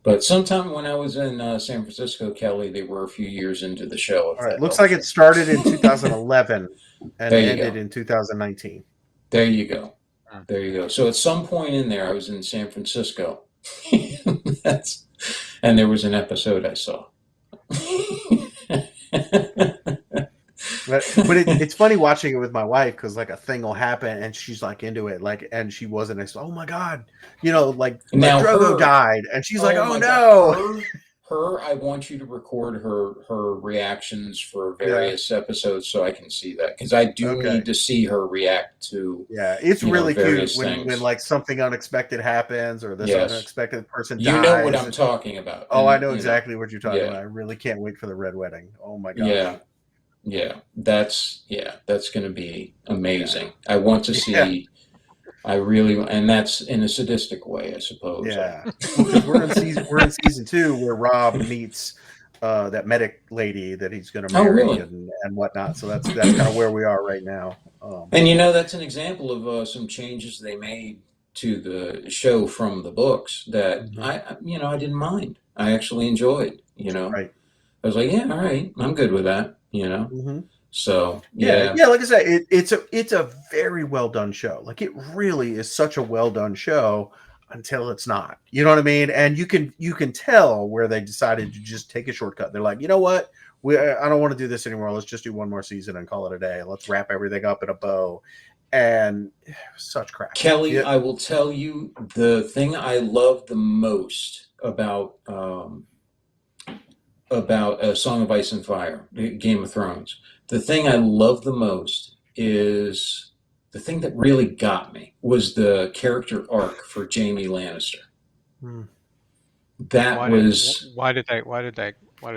But sometime when I was in San Francisco, Kelly, they were a few years into the show. All right. Looks like it started in 2011 and ended in 2019. There you go. There you go. So at some point in there, I was in San Francisco. And there was an episode I saw. It's funny watching it with my wife because like a thing will happen and she's like into it, like, and she wasn't. Oh my god, like Now Drogo her, died, and she's like, oh my no. God, her, I want you to record her reactions for Yeah. various episodes so I can see that, because I do Okay. need to see her react to. Yeah, it's really cute various when things. like something unexpected happens or this Yes. unexpected person You dies. know what I'm talking about. Oh, And, I know exactly what you're talking yeah. about. I really can't wait for the red wedding. Oh my god. Yeah. Yeah. That's going to be amazing. I want to see. Yeah. I really, and that's in a sadistic way, I suppose. Yeah, because we're in season 2 where Rob meets that medic lady that he's going to marry really? and whatnot. So that's kind of where we are right now. And that's an example of some changes they made to the show from the books that I didn't mind. I actually enjoyed. Right. I was like, yeah, all right, I'm good with that. So yeah. Like I said, it's a very well done show. Like it really is such a well done show until it's not. You know what I mean? And you can tell where they decided to just take a shortcut. They're like, you know what? I don't want to do this anymore. Let's just do one more season and call it a day. Let's wrap everything up in a bow. And such crap. Kelly, Yeah. I will tell you the thing I love the most about A Song of Ice and Fire, Game of Thrones. The thing I love the most is the thing that really got me was the character arc for Jaime Lannister. That why did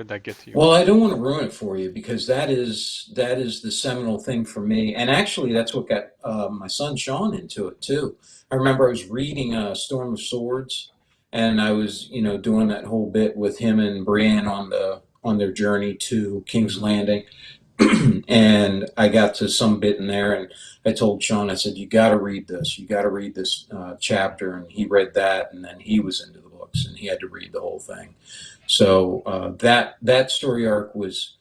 that get to you? Well, I don't want to ruin it for you because that is the seminal thing for me, and actually that's what got my son Sean into it too. I remember I was reading Storm of Swords, and I was doing that whole bit with him and Brienne on their journey to King's Landing. And I got to some bit in there, and I told Sean, I said, you got to read this. You got to read this chapter. And he read that, and then he was into the books, and he had to read the whole thing. So that story arc was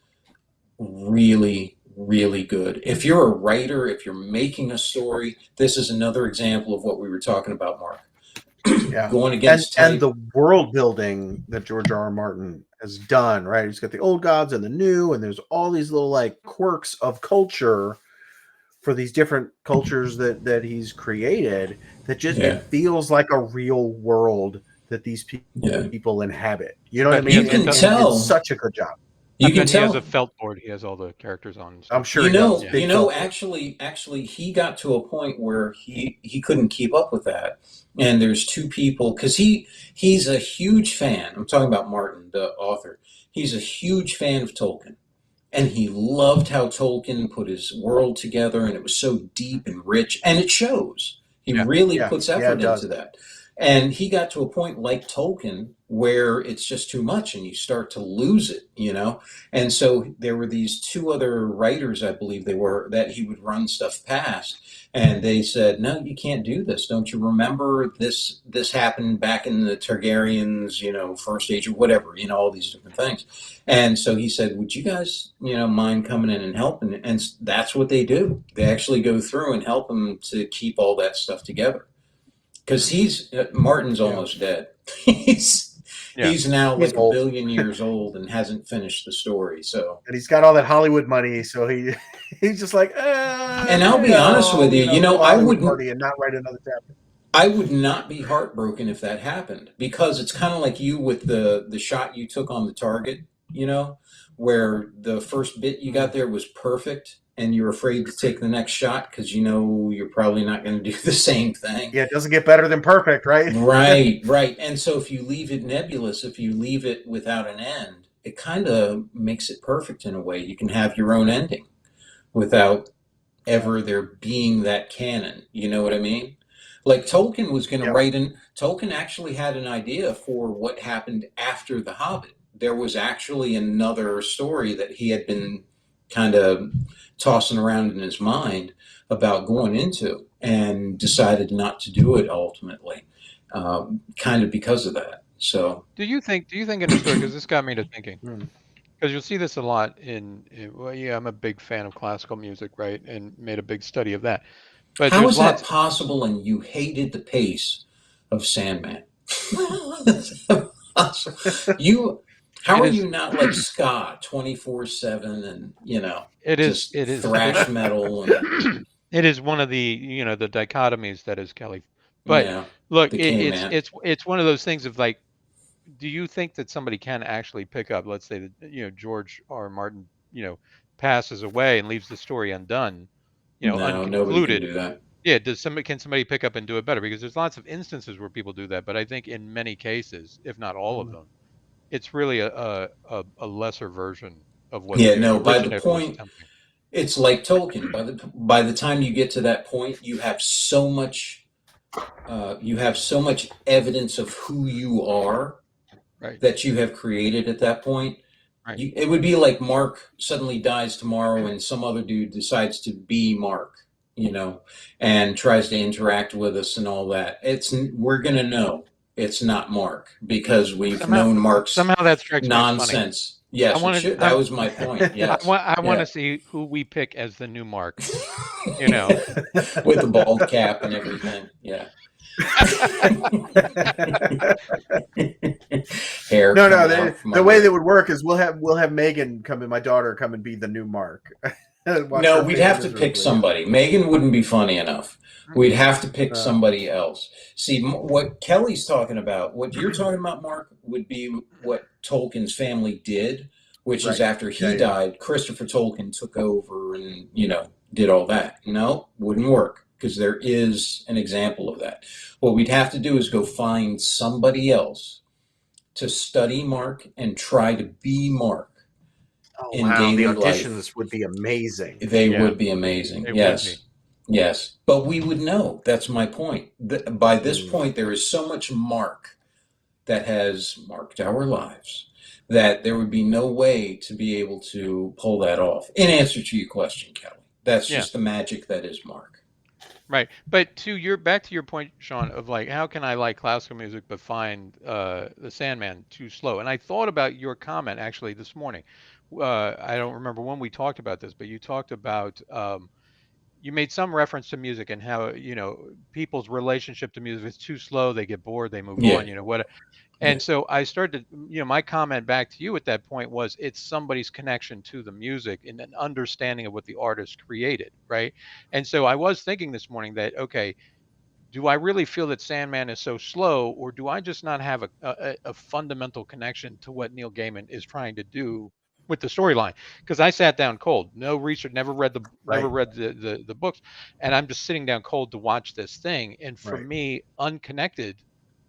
really, really good. If you're a writer, if you're making a story, this is another example of what we were talking about, Mark. Yeah. Going against and the world building that George R. R. Martin has done, right? He's got the old gods and the new, and there's all these little like quirks of culture for these different cultures that he's created that just it feels like a real world that these people inhabit. You know what I mean? You can tell. It's such a good job. You can tell. He has a felt board. He has all the characters on. I'm sure he does. Yeah. Actually, he got to a point where he couldn't keep up with that. And there's two people, because he's a huge fan. I'm talking about Martin, the author. He's a huge fan of Tolkien. And he loved how Tolkien put his world together, and it was so deep and rich. And it shows. He really puts effort into that. And he got to a point like Tolkien where it's just too much and you start to lose it, And so there were these two other writers, I believe they were, that he would run stuff past. And they said, no, you can't do this. Don't you remember this happened back in the Targaryens, first age or whatever, all these different things. And so he said, would you guys, mind coming in and helping? And that's what they do. They actually go through and help him to keep all that stuff together. Because Martin's almost dead. He's now like a billion years old and hasn't finished the story. So, and he's got all that Hollywood money, so he's just like. And I'll be honest with you, I wouldn't and not write another chapter. I would not be heartbroken if that happened, because it's kind of like you with the shot you took on the target. Where the first bit you got there was perfect. And you're afraid to take the next shot because you're probably not going to do the same thing. Yeah, it doesn't get better than perfect, right? Right. And so if you leave it nebulous, if you leave it without an end, it kind of makes it perfect in a way. You can have your own ending without ever there being that canon. You know what I mean? Like Tolkien was going to write in. Tolkien actually had an idea for what happened after The Hobbit. There was actually another story that he had been kind of tossing around in his mind about going into, and decided not to do it ultimately, kind of because of that. So do you think in a story, because this got me to thinking, because you'll see this a lot I'm a big fan of classical music, right, and made a big study of that. But how is that possible? And you hated the pace of Sandman? How It are is. you not like ska 24/7 and It is. just It is. thrash metal and It is one of the the dichotomies that is Kelly. But yeah, look, the it, King it's Man. it's it's one of those things of like, do you think that somebody can actually pick up, let's say that George R. R. Martin, passes away and leaves the story undone, No, nobody can unconcluded? do that. Yeah, can somebody pick up and do it better? Because there's lots of instances where people do that, but I think in many cases, if not all of them, it's really a lesser version of what Yeah, the no, by the originator was point attempting. it's like Tolkien. By the time you get to that point, you have so much evidence of who you are Right, that you have created at that point. right. It would be like Mark suddenly dies tomorrow and some other dude decides to be Mark, and tries to interact with us and all that. We're gonna know it's not Mark because we've Somehow, known Mark's somehow that strikes me as funny. nonsense. I Yes, it wanted, should. That was my point. Yes, I want yeah, to see who we pick as the new Mark. You know, with the bald cap and everything. Yeah, hair No, coming out from the way under. that would work is we'll have Megan come and my daughter come and be the new Mark. Watch No, her we'd fail have to pick miserably. somebody. Megan wouldn't be funny enough. We'd have to pick Uh, somebody else. See, what Kelly's talking about, what you're talking about, Mark, would be what Tolkien's family did, which is right. after Yeah, he yeah. died, Christopher Tolkien took over and, did all that. No, wouldn't work because there is an example of that. What we'd have to do is go find somebody else to study Mark and try to be Mark Oh in wow, the daily life. auditions would be amazing. They yeah, would be amazing. it would be. Yes. Yes. But we would know. That's my point. By this Mm. point, there is so much mark that has marked our lives that there would be no way to be able to pull that off. In answer to your question, Kelly, that's Yeah, just the magic that is Mark. right. But back to your point, Sean, of like, how can I like classical music but find the Sandman too slow? And I thought about your comment actually this morning. I don't remember when we talked about this, but you talked about you made some reference to music and how people's relationship to music is too slow, they get bored, they move Yeah. on, what. Yeah. And so I started to, my comment back to you at that point was it's somebody's connection to the music and an understanding of what the artist created, right? And so I was thinking this morning that, okay, do I really feel that Sandman is so slow, or do I just not have a fundamental connection to what Neil Gaiman is trying to do with the storyline? Because I sat down cold, no research, never Right, read the books, and I'm just sitting down cold to watch this thing. And for right. me, unconnected,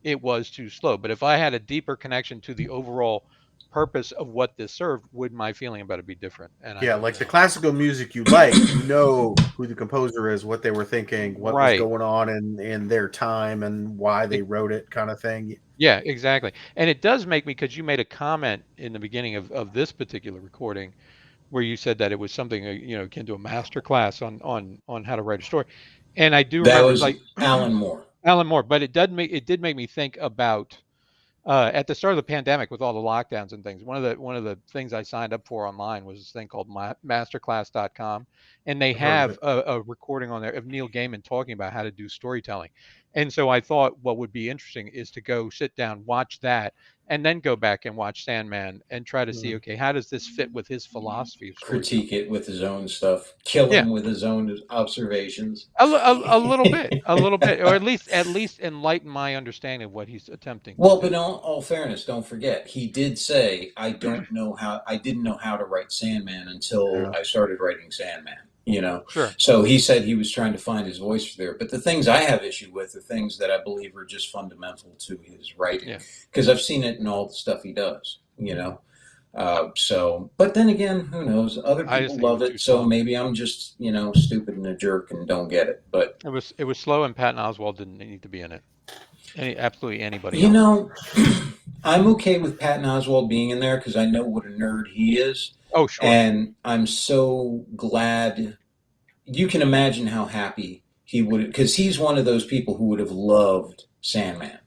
it was too slow. But if I had a deeper connection to the overall purpose of what this served, would my feeling about it be different? And I Yeah, don't like the know. classical music you like, you know who the composer is, what they were thinking, what was Right. going on in their time, and why they wrote it, kind of thing. Yeah, exactly. And it does make me, because you made a comment in the beginning of this particular recording where you said that it was something akin to a master class on how to write a story. And I do That remember was like Alan Moore. Alan Moore, but it did make me think about at the start of the pandemic with all the lockdowns and things. One of the things I signed up for online was this thing called masterclass.com, and they I've heard of have it. a recording on there of Neil Gaiman talking about how to do storytelling. And so I thought what would be interesting is to go sit down, watch that, and then go back and watch Sandman and try to see, Mhm. okay, how does this fit with his philosophy of storytelling? Critique it with his own stuff. Kill Yeah, him with his own observations. a little bit, or at least enlighten my understanding of what he's attempting to Well, but in do. all fairness, don't forget, he did say, I didn't know how to write Sandman until Yeah. I started writing Sandman. Sure. So he said he was trying to find his voice there. But the things I have issue with are things that I believe are just fundamental to his writing. Yeah. Because I've seen it in all the stuff he does. But then again, who knows? Other I just people think it love was too it, so slow. maybe I'm just, stupid and a jerk and don't get it. But, It was slow, and Patton Oswalt didn't need to be in it. Absolutely anybody you else. know, I'm okay with Patton Oswalt being in there because I know what a nerd he is. Oh, sure. And I'm so glad. You can imagine how happy he would, because he's one of those people who would have loved Sandman.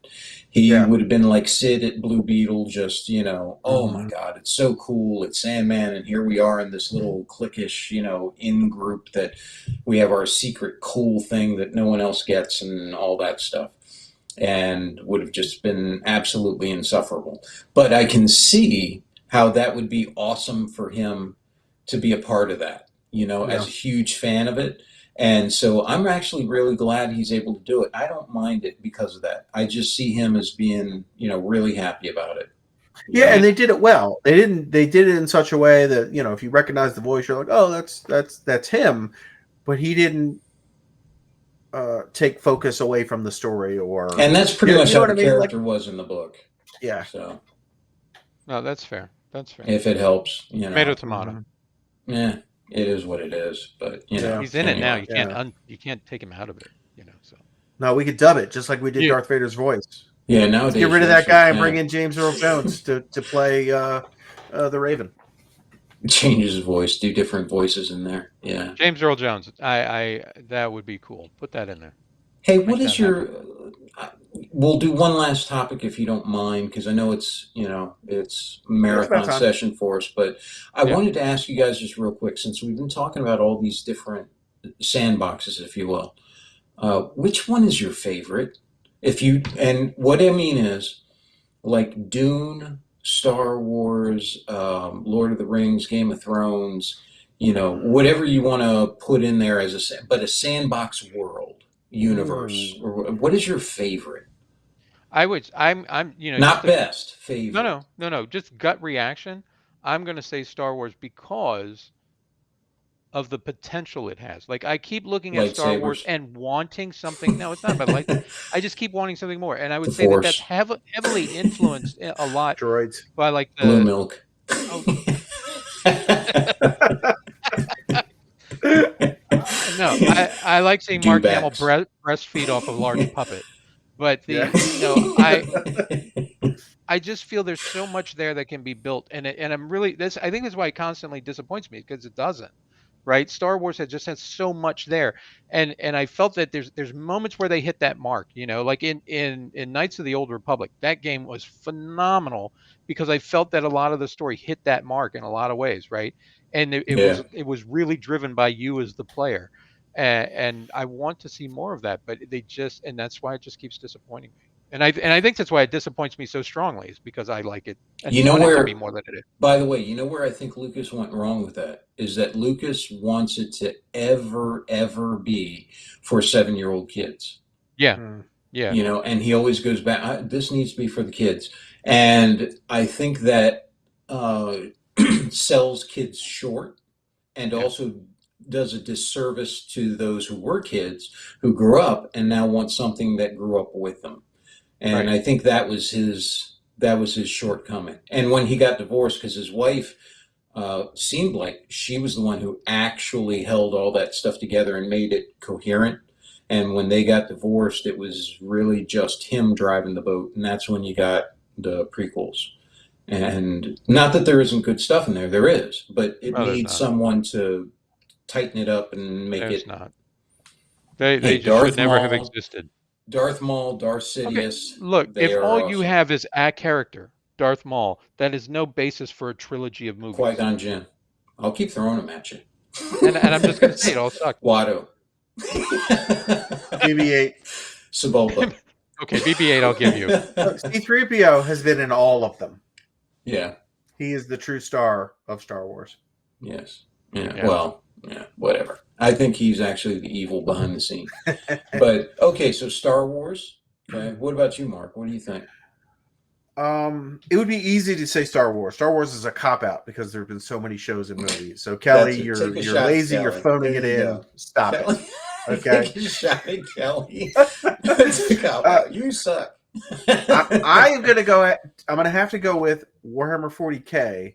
He Yeah. would have been like Sid at Blue Beetle, just, oh my Mhm. God, it's so cool. It's Sandman. And here we are in this little cliquish, in group that we have our secret cool thing that no one else gets and all that stuff. And would have just been absolutely insufferable. But I can see how that would be awesome for him to be a part of that, as a huge fan of it. And so I'm actually really glad he's able to do it. I don't mind it because of that. I just see him as being, really happy about it. Yeah, and they did it well. They did it in such a way that, if you recognize the voice, you're like, oh, that's him. But he didn't take focus away from the story, and that's pretty much how the character like, was in the book. Yeah. So No, that's fair. That's fair. if it helps, Tomato, tomato. Yeah, it is what it is. But he's in it now. You can't take him out of it. So no, we could dub it just like we did Darth Vader's voice. Yeah, nowadays get rid of that guy and bring in James Earl Jones to play the Raven. Change his voice, do different voices in there. Yeah, James Earl Jones. I that would be cool. Put that in there. Hey, what is your? We'll do one last topic if you don't mind, because I know it's it's marathon session for us. But I wanted to ask you guys just real quick, since we've been talking about all these different sandboxes, if you will. Which one is your favorite? And what I mean is, like Dune, Star Wars, Lord of the Rings, Game of Thrones, whatever you want to put in there as a sandbox world universe. Or what is your favorite? I'm not best favorite. No. Just gut reaction. I'm going to say Star Wars because of the potential it has. Like I keep looking at Star Wars and wanting something. No, it's not about lightsaber. I just keep wanting something more, and I would say that's heavily influenced a lot droids by like the blue milk. No, I like seeing Mark Hamill breastfeed off a large puppet, but I just feel there's so much there that can be built, and I'm really I think that's why it constantly disappoints me, because it doesn't. Right, Star Wars has so much there, and I felt that there's moments where they hit that mark. Like in Knights of the Old Republic, that game was phenomenal because I felt that a lot of the story hit that mark in a lot of ways, right? And it was really driven by you as the player, and I want to see more of that, but and that's why it just keeps disappointing me. And I think that's why it disappoints me so strongly, is because I like it. And where it to be more than it is. By the way, where I think Lucas went wrong with that is that Lucas wants it to ever be for 7-year-old kids. Yeah. Yeah. And he always goes back, this needs to be for the kids. And I think that sells kids short, and also does a disservice to those who were kids who grew up and now want something that grew up with them. And I think that was his shortcoming. And when he got divorced, because his wife seemed like she was the one who actually held all that stuff together and made it coherent. And when they got divorced, it was really just him driving the boat. And that's when you got the prequels. And not that there isn't good stuff in there. There is. But it needs someone to tighten it up and make it. Not. They just should never have existed. Darth Maul, Darth Sidious. Okay. Look, if all you have is a character, Darth Maul, that is no basis for a trilogy of movies. Qui-Gon Jinn. I'll keep throwing them at you. And I'm just going to say it all sucks. Watto. BB-8. Sebulba. Okay, BB-8 I'll give you. Look, C-3PO has been in all of them. Yeah. He is the true star of Star Wars. Yes. Yeah. Well, whatever. I think he's actually the evil behind the scene. But okay, so Star Wars. Okay. What about you, Mark? What do you think? It would be easy to say Star Wars. Star Wars is a cop-out because there have been so many shows and movies. So Kelly, you're lazy, Kelly. You're phoning it in. Stop Kelly. It. Okay. Take a shot at Kelly. It's a cop-out. You suck. I'm gonna have to go with Warhammer 40K,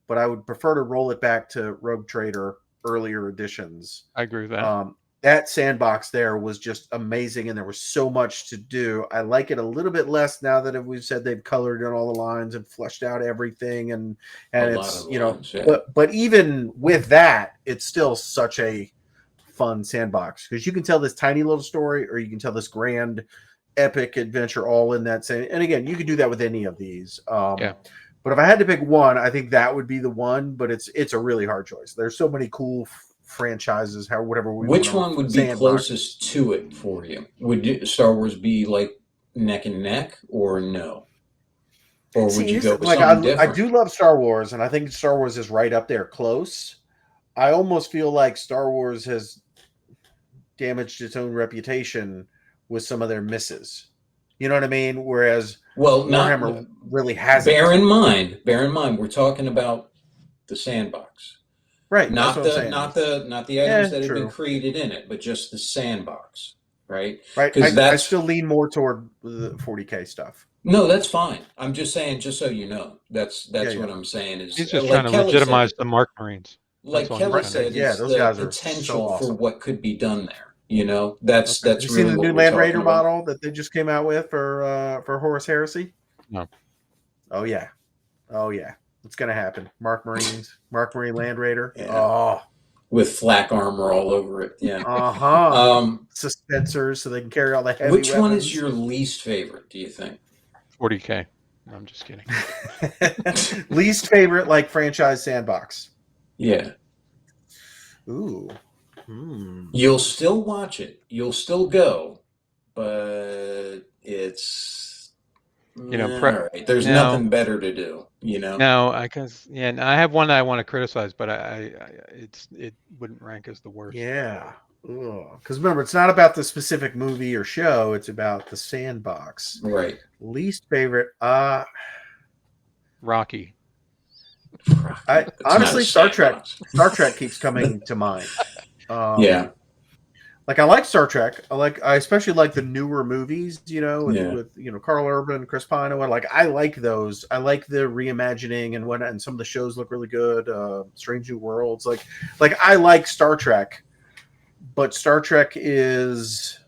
but I would prefer to roll it back to Rogue Trader earlier editions. I agree with that. That sandbox there was just amazing, and there was so much to do. I like it a little bit less now that we've said they've colored in all the lines and fleshed out everything, and it's but even with that, it's still such a fun sandbox because you can tell this tiny little story, or you can tell this grand epic adventure all in that same. And again, you could do that with any of these. But if I had to pick one, I think that would be the one. But it's a really hard choice. There's so many cool franchises. Which one would be closest to it for you? Would Star Wars be like neck and neck, or no? or See, would you here's go with like something I different? do love Star Wars, and I think Star Wars is right up there close. I almost feel like Star Wars has damaged its own reputation with some of their misses. You know what I mean? Whereas Well, not Warhammer really bear hasn't. in mind. Bear in mind, we're talking about the sandbox, Right. That's not what I'm the saying. not the not the items Yeah, that have been true. created in it, but just the sandbox, right? Right. Because I that's still lean more toward the 40K stuff. no, that's fine. I'm just saying, just so you know, Yeah, that's yeah. what I'm saying is He's just trying like to Kelly said. legitimize the Mark Marines. That's Like all he's Kelly Right. trying to said, do. Yeah, it's those the guys are so potential for awesome. what could be done there. You know, that's Okay. Have you that's seen really the what new we're Land Raider talking about. model that they just came out with for Horus Heresy? No. Oh yeah. Oh yeah. It's gonna happen. Mark Marine Land Raider. Yeah, Oh. with flak armor all over it. Yeah. Uh-huh. Suspensors so they can carry all the heavy Which one is weapons. your least favorite? Do you think? 40K. No, I'm just kidding. Least favorite, like franchise Sandbox. Yeah. Ooh. You'll still watch it. You'll still go, but it's all right. There's Now, nothing better to do. You know. no, and I have one that I want to criticize, but it wouldn't rank as the worst. Yeah. Because remember, it's not about the specific movie or show; it's about the Sandbox. Right. Least favorite. Rocky. I honestly, Star Trek. Star Trek keeps coming to mind. Yeah. Like I like Star Trek. I especially like the newer movies. Yeah. With Carl Urban, Chris Pine, and what. Like I like those. I like the reimagining and whatnot. And some of the shows look really good. Strange New Worlds. Like I like Star Trek, but Star Trek it's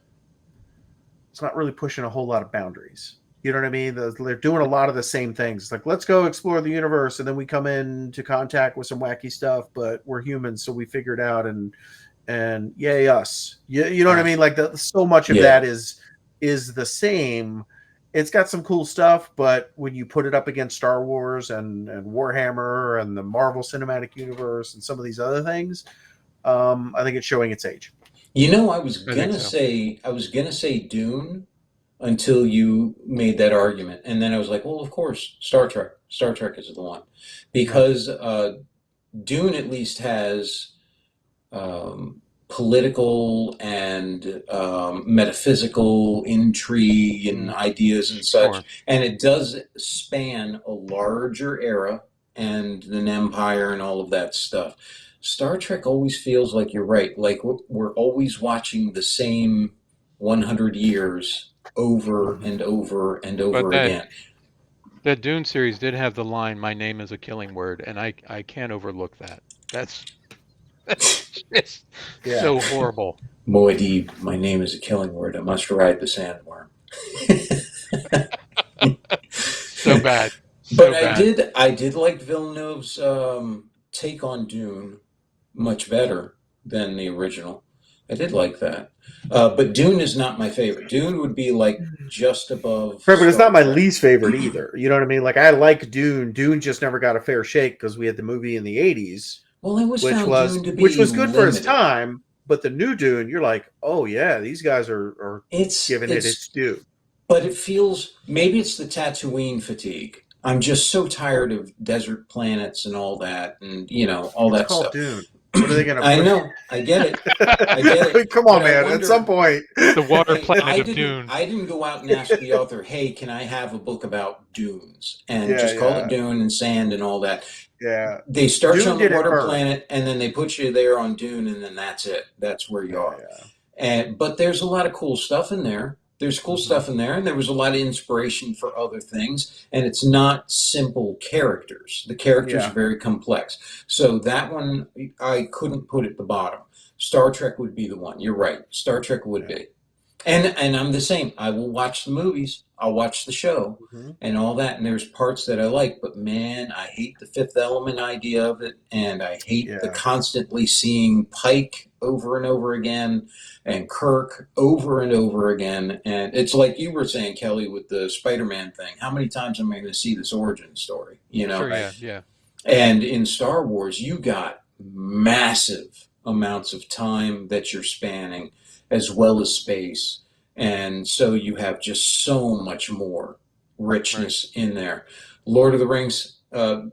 not really pushing a whole lot of boundaries. You know what I mean? They're doing a lot of the same things. It's like, let's go explore the universe, and then we come into contact with some wacky stuff, but we're humans, so we figure it out, and yay us. You know what I mean? Like so much of that is the same. It's got some cool stuff, but when you put it up against Star Wars and Warhammer and the Marvel Cinematic Universe and some of these other things, I think it's showing its age. You know, I was I gonna think so. say Dune until you made that argument, and then I was like, well, of course, Star Trek. Star Trek is the one because Dune at least has political and metaphysical intrigue and ideas and such, Sure. and it does span a larger era and an empire and all of that stuff. Star Trek always feels like you're right, like we're always watching the same 100 years over and over and over But again. that Dune series did have the line, "My name is a killing word," and I can't overlook that. That's just so horrible. Moeed, my name is a killing word. I must ride the sandworm. So bad. But I did like Villeneuve's take on Dune much better than the original. I did like that. But Dune is not my favorite. Dune would be like just above. Right, but it's not my Trek. least favorite either. You know what I mean? Like I like Dune. Dune just never got a fair shake because we had the movie in the '80s. Well, I always found Dune to be which was good for its limited. time, but the new Dune, you're like, oh yeah, these guys are giving it its due. But it feels, maybe it's the Tatooine fatigue. I'm just so tired of desert planets and all that, and all that stuff. Dune. What are they going to? I know, I get it. I get it. Come on, man. At some point, the water planet of Dune. I didn't go out and ask the author, "Hey, can I have a book about dunes?" and just call it Dune and sand and all that. Yeah, they start you on the water planet, and then they put you there on Dune, and then that's it. That's where you are. Yeah. But there's a lot of cool stuff in there. There's cool stuff in there, and there was a lot of inspiration for other things. And it's not simple characters. The characters are very complex. So that one, I couldn't put at the bottom. Star Trek would be the one. You're right. Star Trek would be. And I'm the same. I will watch the movies. I'll watch the show and all that. And there's parts that I like, but man, I hate the Fifth Element idea of it. And I hate the constantly seeing Pike over and over again and Kirk over and over again. And it's like you were saying, Kelly, with the Spider-Man thing. How many times am I going to see this origin story? Sure, yeah. And in Star Wars, you got massive amounts of time that you're spanning, as well as space. And so you have just so much more richness in there. Lord of the Rings,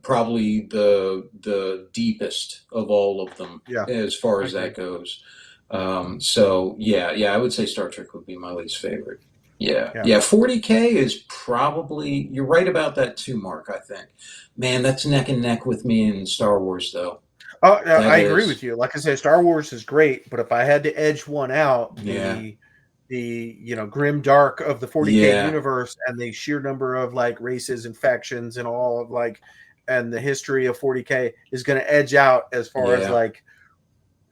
probably the deepest of all of them, Yeah, as far I as agree. that goes. So yeah, I would say Star Trek would be my least favorite. Yeah, yeah. yeah. 40K is probably, you're right about that too, Mark. I think, man, that's neck and neck with me in Star Wars, though. Oh, no, That I agree with is, you. Like I said, Star Wars is great, but if I had to edge one out, yeah, the grim dark of the 40K yeah, universe and the sheer number of like races and factions and all of like and the history of 40K is going to edge out as far as yeah. like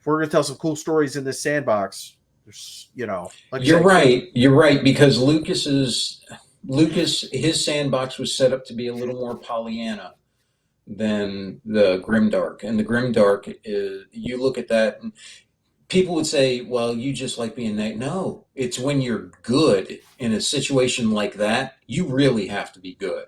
if we're going to tell some cool stories in this sandbox. There's, like I You're said, right. You're right because his sandbox was set up to be a little more Pollyanna than the Grimdark. And the Grimdark is, you look at that and people would say, well, you just like being that. No, it's when you're good in a situation like that, you really have to be good.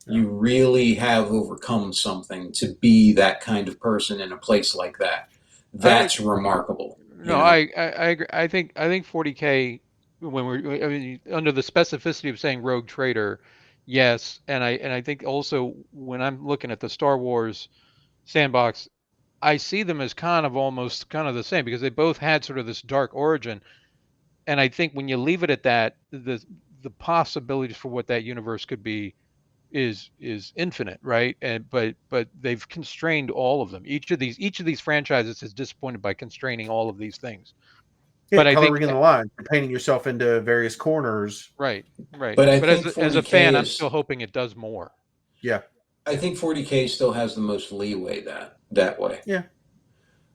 yeah. You really have overcome something to be that kind of person in a place like that. I That's remarkable, No, I agree. I think 40K when I mean under the specificity of saying rogue trader, yes, and I think also when I'm looking at the Star Wars sandbox, I see them as kind of almost kind of the same because they both had sort of this dark origin, and I think when you leave it at that, the possibilities for what that universe could be is infinite, right? And but they've constrained all of them. Each of these franchises is disappointed by constraining all of these things. Yeah, But I think coloring in the lines, you're painting yourself into various corners. right, right. but I But as think as a 40K fan, I'm still is. hoping it does more. Yeah, I think 40K still has the most leeway that way. yeah.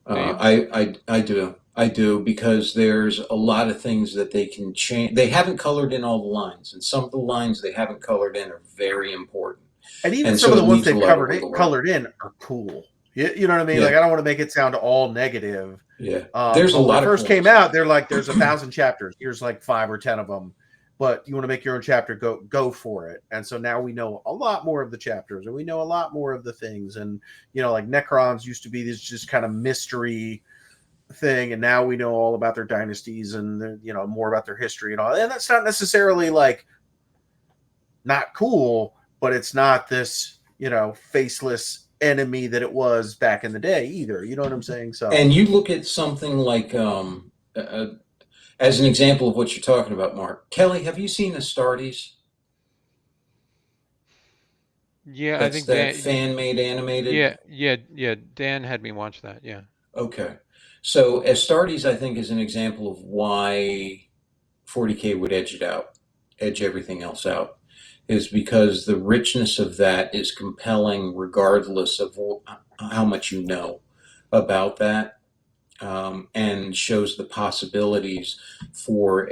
Do you? I do because there's a lot of things that they can change. They haven't colored in all the lines, and some of the lines they haven't colored in are very important, And even and some so of it the ones leaves a they've lot of covered it wiggle room. colored in are cool. You know what I mean? Like Yeah, I don't want to make it sound all negative. yeah. There's a But when it lot of first cool came ones. out, they're like, "There's 1,000 chapters. Here's like 5 or 10 of them." But you want to make your own chapter, go for it. And so now we know a lot more of the chapters, and we know a lot more of the things. And like Necrons used to be this just kind of mystery thing, and now we know all about their dynasties and more about their history and all. And that's not necessarily like not cool, but it's not this faceless enemy that it was back in the day either. You know what I'm saying? So And you look at something like, as an example of what you're talking about, Mark. Kelly, have you seen Astartes? Yeah, I That's think that Dan. fan-made animated. Yeah. Dan had me watch that. Yeah. Okay. So Astartes, I think, is an example of why 40K would edge everything else out, is because the richness of that is compelling regardless of how much you know about that, and shows the possibilities for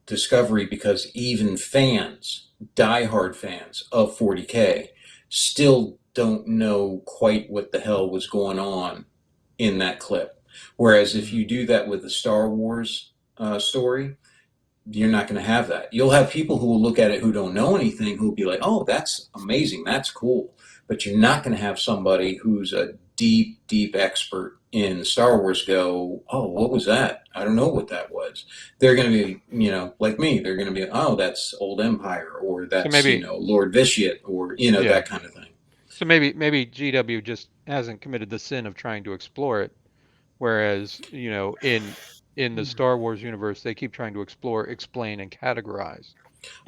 discovery because even fans, diehard fans of 40K, still don't know quite what the hell was going on in that clip. Whereas if you do that with the Star Wars story, you're not going to have that. You'll have people who will look at it who don't know anything who'll be like, "Oh, that's amazing, that's cool," but you're not going to have somebody who's a deep, deep expert in Star Wars go, "Oh, what was that? I don't know what that was." They're going to be, like me. They're going to be, "Oh, that's Old Empire," or So "That's maybe Lord Vitiate," or yeah. that kind of thing. So maybe GW just hasn't committed the sin of trying to explore it, whereas in the Star Wars universe they keep trying to explore, explain, and categorize.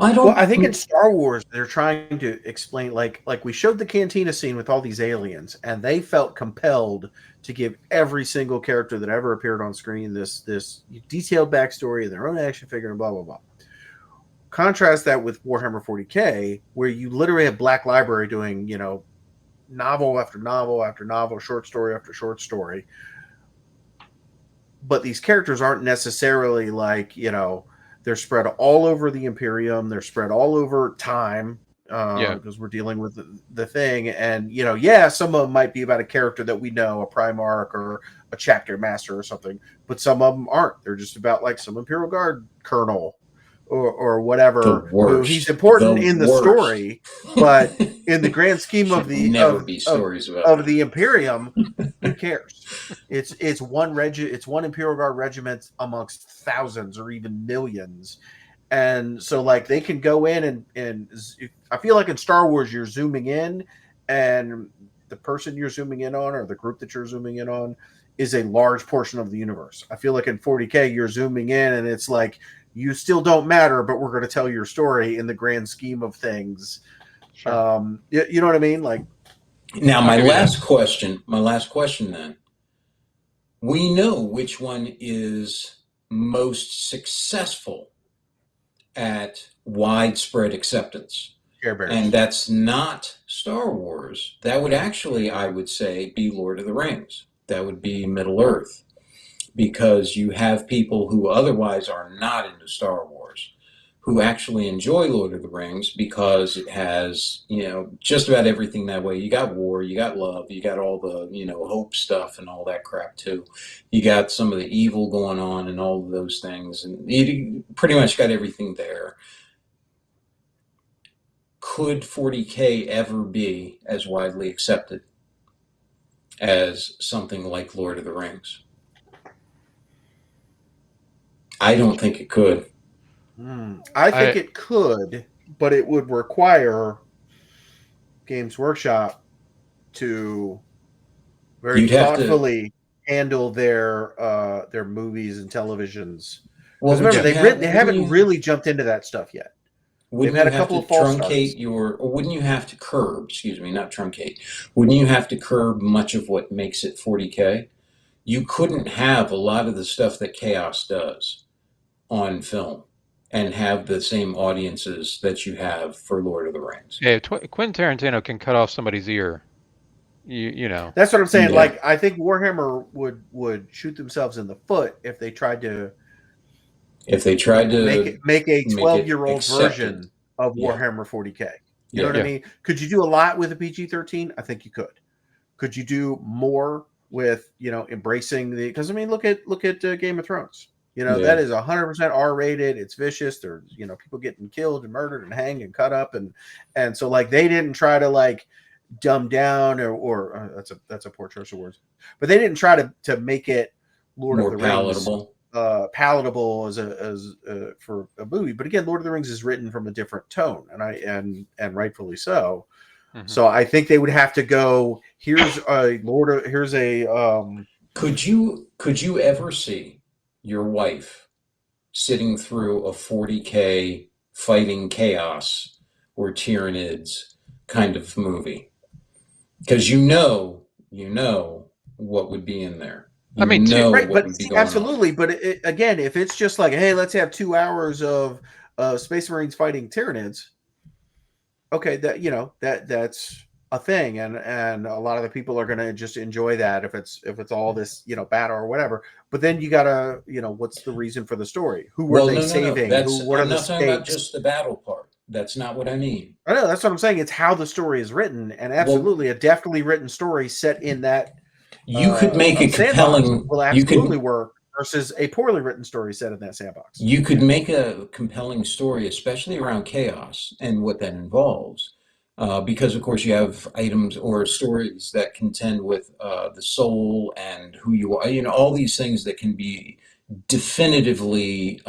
I well, I don't. think in Star Wars they're trying to explain like we showed the cantina scene with all these aliens, and they felt compelled to give every single character that ever appeared on screen this detailed backstory of their own action figure and blah blah blah. Contrast that with Warhammer 40K, where you literally have Black Library doing novel after novel after novel, short story after short story. But these characters aren't necessarily like, they're spread all over the Imperium. They're spread all over time Yeah. because we're dealing with the thing. And, some of them might be about a character that we know, a Primarch or a chapter master or something. But some of them aren't. They're just about like some Imperial Guard colonel or whatever, The who worst. he's important The in the worst. story, but in the grand scheme of Should the never be stories about of that. the Imperium, who cares? It's one Imperial Guard regiment amongst thousands or even millions, And so like they can go in and I feel like in Star Wars you're zooming in, and the person you're zooming in on or the group that you're zooming in on is a large portion of the universe. I feel like in 40K you're zooming in and it's like you still don't matter, but we're going to tell your story in the grand scheme of things. Sure. You know what I mean? Like, now my last question then. We know which one is most successful at widespread acceptance. Care Bears. And that's not Star Wars. That would actually, I would say, be Lord of the Rings. That would be Middle Earth. Because you have people who otherwise are not into Star Wars who actually enjoy Lord of the Rings because it has, just about everything that way. You got war, you got love, you got all the, hope stuff and all that crap too. You got some of the evil going on and all of those things. And you pretty much got everything there. Could 40K ever be as widely accepted as something like Lord of the Rings? I don't think it could. I think it could, but it would require Games Workshop to very thoughtfully handle their movies and televisions. Well, remember, they haven't really jumped into that stuff yet. They've had a couple of false starts. Wouldn't you have to curb, not truncate, wouldn't you have to curb much of what makes it 40K? You couldn't have a lot of the stuff that Chaos does on film and have the same audiences that you have for Lord of the Rings. Yeah, Quentin Tarantino can cut off somebody's ear. You know. That's what I'm saying. Yeah. Like, I think Warhammer would shoot themselves in the foot if they tried to make a 12-year-old version of Warhammer 40K. You know what I mean? Could you do a lot with a PG-13? I think you could. Could you do more with embracing because look at Game of Thrones. That is 100% R-rated. It's vicious. There's people getting killed and murdered and hanged and cut up and so like they didn't try to like dumb down or that's a poor choice of words, but they didn't try to make it Lord of the palatable. Rings palatable as for a movie. But again, Lord of the Rings is written from a different tone, and rightfully so. Mm-hmm. So I think they would have to go. Here's a Could you ever see your wife sitting through a 40K fighting chaos or Tyranids kind of movie? Because you know what would be in there. Absolutely. But again, if it's just like, hey, let's have 2 hours of Space Marines fighting Tyranids, okay, that's a thing, and a lot of the people are going to just enjoy that if it's all this battle or whatever. But then you gotta what's the reason for the story? Who were they saving? I'm not talking about just the battle part. That's not what I mean. I know, that's what I'm saying. It's how the story is written, and absolutely a deftly written story set in that. You could make a compelling. Will absolutely work versus a poorly written story set in that sandbox. You could make a compelling story, especially around chaos and what that involves. Because, of course, you have items or stories that contend with the soul and who you are, all these things that can be definitively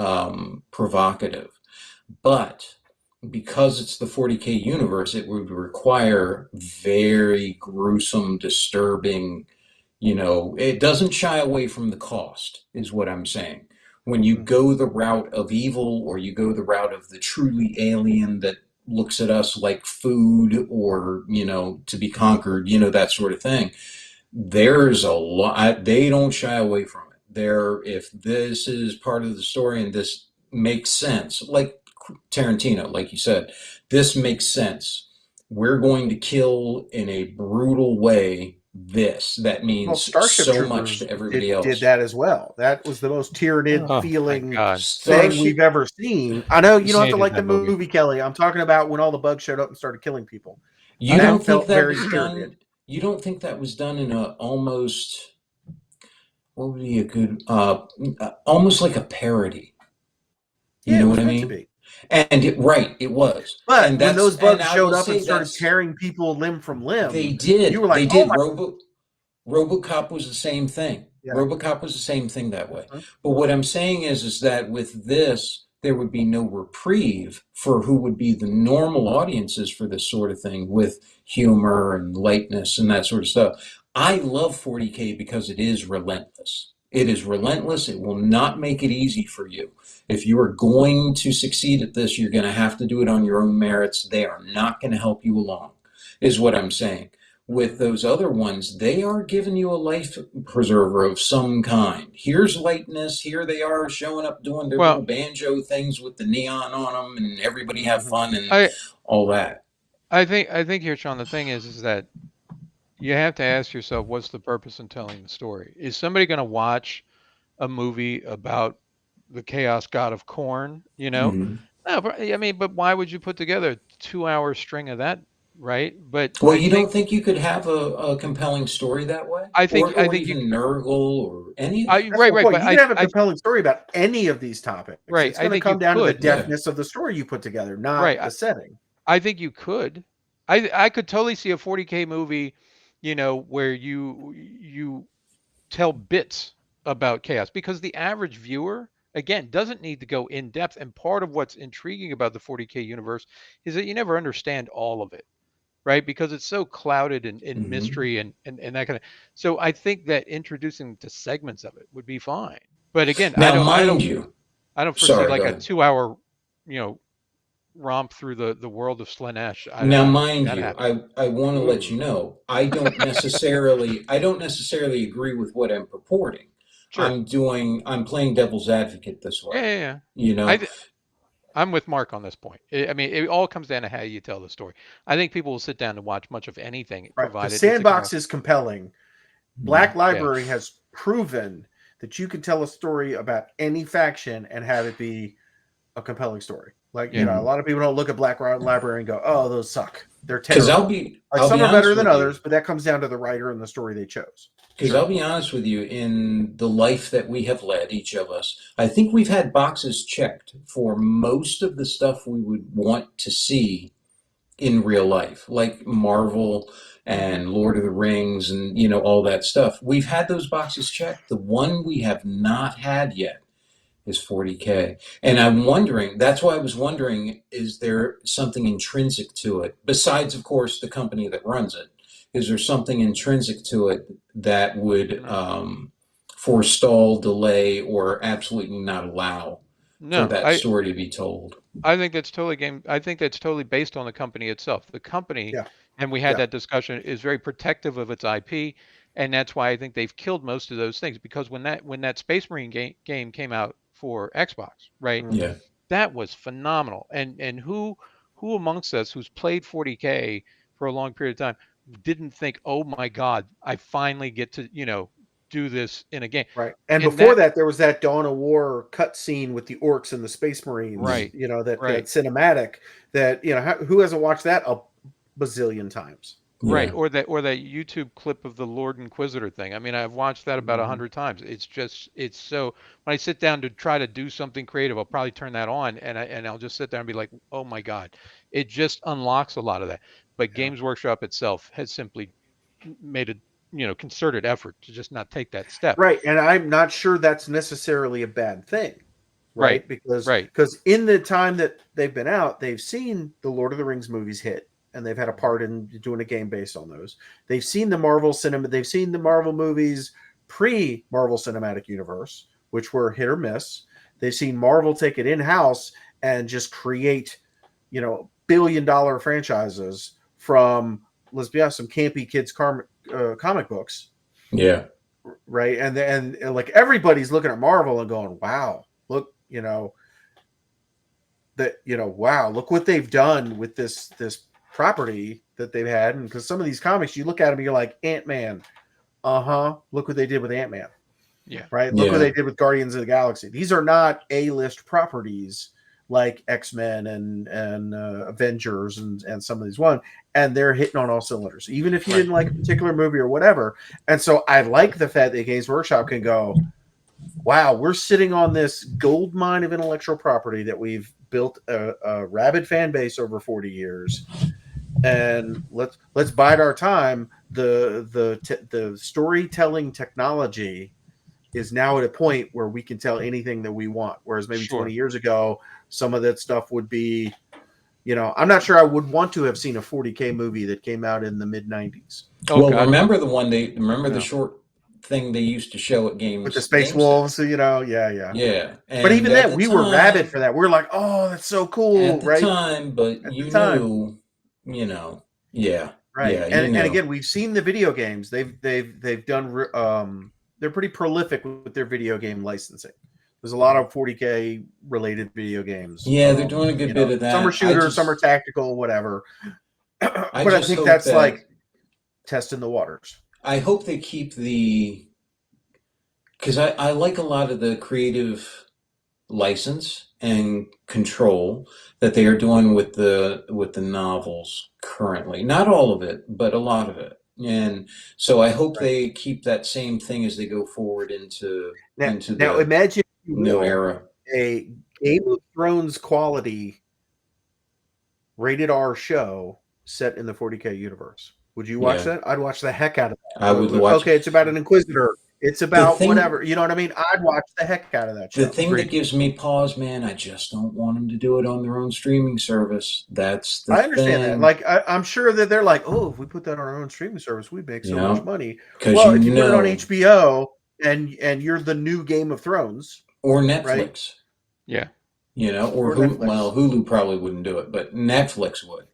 provocative. But because it's the 40K universe, it would require very gruesome, disturbing, it doesn't shy away from the cost, is what I'm saying. When you go the route of evil or you go the route of the truly alien that looks at us like food or to be conquered, that sort of thing, there's a lot. They don't shy away from it. If this is part of the story and this makes sense, like Tarantino, like you said, this makes sense, we're going to kill in a brutal way. That means so much to everybody else. Did that as well. That was the most Tyranid feeling thing we've ever seen. I know you don't have to like the movie, Kelly. I'm talking about when all the bugs showed up and started killing people. You don't think that was done in a almost, what would be a good, almost like a parody? You know what I mean? And it was. But when those bugs showed up and started tearing people limb from limb, they did. You were like, they did. RoboCop was the same thing. Yeah. RoboCop was the same thing that way. Mm-hmm. But what I'm saying is that with this, there would be no reprieve for who would be the normal audiences for this sort of thing with humor and lightness and that sort of stuff. I love 40K because it is relentless. It is relentless. It will not make it easy for you. If you are going to succeed at this, you're going to have to do it on your own merits. They are not going to help you along, is what I'm saying. With those other ones, they are giving you a life preserver of some kind. Here's lightness. Here they are showing up doing their little Well, banjo things with the neon on them, and everybody have Mhm. fun and I all that. I think here, Sean, the thing is that you have to ask yourself, what's the purpose in telling the story? Is somebody going to watch a movie about the chaos god of corn? Mhm. No, I mean, but why would you put together a 2-hour string of that, right? But Well, you don't think you could have a compelling story that way, I think I or think you even Nurgle or any of I that? That's right my right, point. but You can have a compelling story about any of these topics. It's I going to think you come down to the could. Yeah. deftness of the story you put together, not Right. the setting. I think you could. I could totally see a 40K movie, where you tell bits about chaos, because the average viewer, again, doesn't need to go in depth. And part of what's intriguing about the 40K universe is that you never understand all of it, right? Because it's so clouded in Hmm. mystery and that kind of. So I think that introducing to segments of it would be fine. But again, Now, mind you, I don't foresee sorry, like go a ahead. 2-hour, you know, romp through the world of Slaanesh. Now, I don't see mind that you, happening. I want to let you Ooh. know I don't necessarily agree with what I'm purporting. Sure. I'm playing devil's advocate this way. Yeah. You I know, th- I'm with Mark on this point. I mean, it all comes down to how you tell the story. I think people will sit down to watch much of anything, Right. Because provided it's a Sandbox is compelling. Black yeah. Library has proven that you can tell a story about any faction and have it be a compelling story. Like, Yeah. a lot of people don't look at Black Library and go, oh, those suck. They're because I'll terrible. be Like, I'll some be are better honest than with you. others, but that comes down to the writer and the story they chose. Because Sure. I'll be honest with you, in the life that we have led, each of us, I think we've had boxes checked for most of the stuff we would want to see in real life, like Marvel and Lord of the Rings and all that stuff. We've had those boxes checked. The one we have not had yet is 40K. And I'm wondering, that's why I was wondering, is there something intrinsic to it besides, of course, the company that runs it? Is there something intrinsic to it that would No. forestall, delay, or absolutely not allow for No. that story to be told? I think that's totally game. I think that's totally based on the company itself. The company, Yeah. and we had Yeah. that discussion, is very protective of its IP, and that's why I think they've killed most of those things. Because when that Space Marine game came out for Xbox, right, Mhm. Yeah. that was phenomenal. And who amongst us who's played 40K for a long period of time didn't think, oh my God, I finally get to do this in a game, Right. And and before that that, there was that Dawn of War cutscene with the orcs and the Space Marines, right, that right. cinematic that, who hasn't watched that a bazillion times? Right, Yeah. or that YouTube clip of the Lord Inquisitor thing. I mean, I've watched that about a Mhm. hundred times. It's so when I sit down to try to do something creative, I'll probably turn that on and I'll just sit there and be like, oh my God, it just unlocks a lot of that. But Yeah. Games Workshop itself has simply made a concerted effort to just not take that step. Right. And I'm not sure that's necessarily a bad thing, Right, right? Because right, in the time that they've been out, they've seen the Lord of the Rings movies hit, and they've had a part in doing a game based on those. They've seen the Marvel cinema. They've seen the Marvel movies pre Marvel Cinematic Universe, which were hit or miss. They've seen Marvel take it in house and just create, $1 billion franchises from, let's be honest, some campy kids comic books, Yeah. right? And like everybody's looking at Marvel and going, "Wow, look, wow, look what they've done with this property that they've had." And because some of these comics, you look at them, you're like, Ant-Man, look what they did with Ant-Man, yeah, right? Look what Yeah. they did with Guardians of the Galaxy. These are not A-list properties like X-Men and Avengers and some of these one, and they're hitting on all cylinders, even if you right. didn't like a particular movie or whatever. And so I like the fact that Games Workshop can go, wow, we're sitting on this gold mine of intellectual property that we've built a rabid fan base over 40 years, and let's bide our time. The storytelling technology is now at a point where we can tell anything that we want. Whereas maybe Sure. 20 years ago, some of that stuff would be, I'm not sure I would want to have seen a 40K movie that came out in the mid 90s. Oh, Well, God. remember the No. short thing they used to show at games With the Space GameStop? Wolves, yeah. Yeah, But and even at then, the we were time- rabid for that. We were like, oh, that's so cool, at the right? time, but At you the time. knew, yeah, Right. yeah, and again, we've seen the video games. They've done they're pretty prolific with their video game licensing. There's a lot of 40K related video games. Yeah, they're doing a good bit of that. Some are I shooters, just- some are tactical, whatever. But I just think hope that's that- like testing the waters. I hope they keep because I like a lot of the creative license and control that they are doing with the novels currently. Not all of it, but a lot of it. And so I hope they keep that same thing as they go forward into Now the imagine new era. a Game of Thrones quality rated R show set in the 40K universe. Would you watch Yeah. that? I'd watch the heck out of that. I would watch. Okay, it's about an Inquisitor. It's about thing- whatever. You know what I mean? I'd watch the heck out of that show. The thing that gives me pause, man, I just don't want them to do it on their own streaming service. That's the I understand thing. that. Like, I'm sure that they're like, oh, if we put that on our own streaming service, we make so Yeah. much money. 'Cause Well, you if you put it on know- HBO and you're the new Game of Thrones, or Netflix. Yeah. Or Or Hulu. Netflix. Well, Hulu probably wouldn't do it, but Netflix would.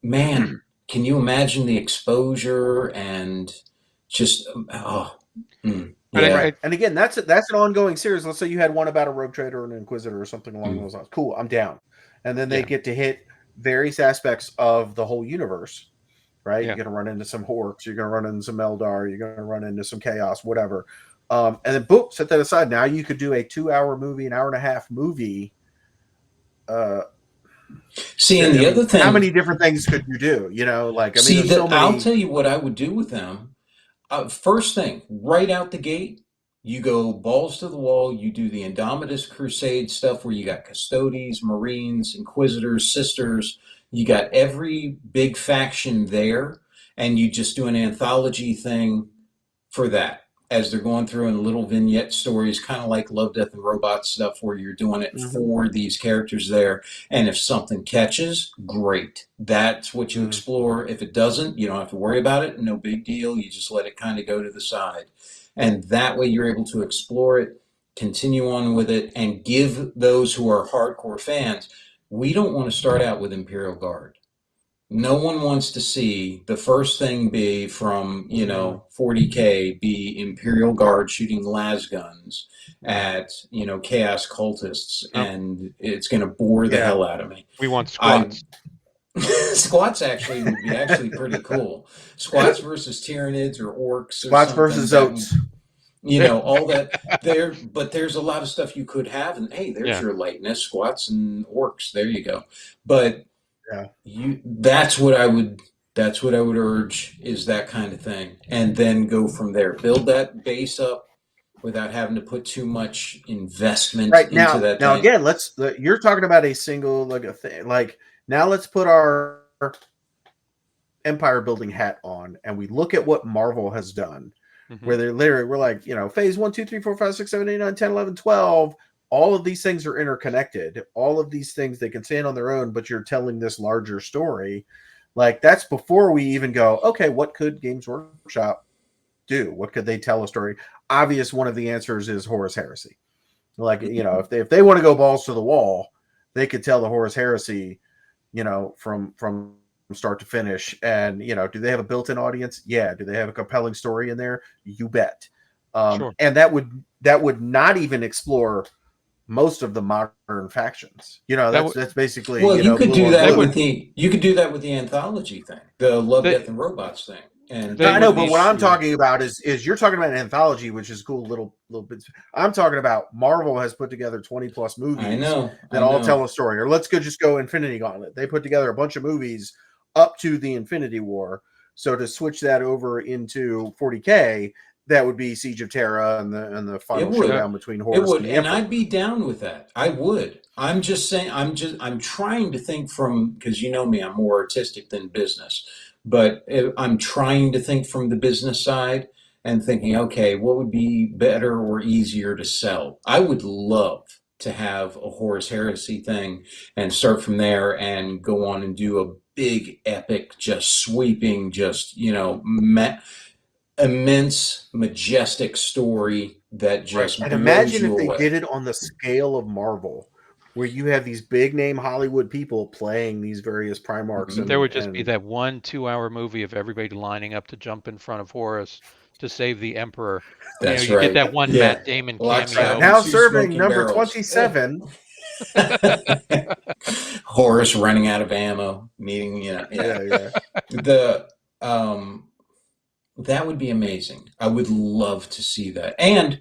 Man, can you imagine the exposure and just yeah. and again, that's an ongoing series. Let's say you had one about a rogue trader or an Inquisitor or something along those lines. Cool, I'm down. And then they get to hit various aspects of the whole universe, right? Yeah. You're going to run into some orcs, you're going to run into some Eldar, you're going to run into some chaos, whatever. And then boom, set that aside. Now you could do a 2-hour movie, an hour and a half movie. See, and the other thing, how many different things could you do? There's so many. I'll tell you what I would do with them. First thing, right out the gate, you go balls to the wall. You do the Indomitus Crusade stuff where you got Custodes, Marines, Inquisitors, Sisters. You got every big faction there, and you just do an anthology thing for that as they're going through in little vignette stories, kind of like Love, Death, and Robots stuff where you're doing it for these characters there. And if something catches, great. That's what you explore. If it doesn't, you don't have to worry about it. No big deal. You just let it kind of go to the side. And that way you're able to explore it, continue on with it, and give those who are hardcore fans. We don't want to start out with Imperial Guard. No one wants to see the first thing be from, 40K be Imperial Guard shooting las guns at, chaos cultists, and it's going to bore the hell out of me. We want squats. Squats actually would be pretty cool. Squats versus Tyranids or orcs. Or Squats something versus that oats. all that there, but there's a lot of stuff you could have, and hey, there's your lightness, squats and orcs. There you go. But that's what I would urge, is that kind of thing, and then go from there. Build that base up without having to put too much investment into that. Now again, you're talking about a single thing. Like, now let's put our empire building hat on, and we look at what Marvel has done, where we're like, phase 1, 2, 3, 4, 5, 6, 7, 8, 9, 10, 11, 12. All of these things are interconnected. All of these things, they can stand on their own, but you're telling this larger story. Like, that's before we even go, okay, what could Games Workshop do? What could they tell a story? Obvious one of the answers is Horus Heresy. Like, if they want to go balls to the wall, they could tell the Horus Heresy, from start to finish. And, do they have a built-in audience? Yeah. Do they have a compelling story in there? You bet. Sure. And that would not even explore most of the modern factions. That's basically. Well, you could do that with the anthology thing, the Love, Death, and Robots thing. And I know, but what I'm talking about is you're talking about an anthology, which is cool little bits. I'm talking about Marvel has put together 20 plus movies that all tell a story. Or let's just go Infinity Gauntlet. They put together a bunch of movies up to the Infinity War. So to switch that over into 40K, that would be Siege of Terra and the final showdown between Horus and the Emperor. And I'd be down with that. I would. I'm just saying. I'm trying to think from, because you know me, I'm more artistic than business. But I'm trying to think from the business side and thinking, okay, what would be better or easier to sell? I would love to have a Horus Heresy thing and start from there and go on and do a big epic, just sweeping, just, immense, majestic story that Right. just And blows imagine you if they away. did it on the scale of Marvel, where you have these big name Hollywood people playing these various Primarchs Mhm. There would just be and that 1 2 hour movie of everybody lining up to jump in front of Horus to save the Emperor. That's You get right. that one Yeah. Matt Damon Lots right, cameo. happened. now Two serving smoking number barrels. 27. Horus running out of ammo, needing, yeah. Yeah. The that would be amazing. I would love to see that. And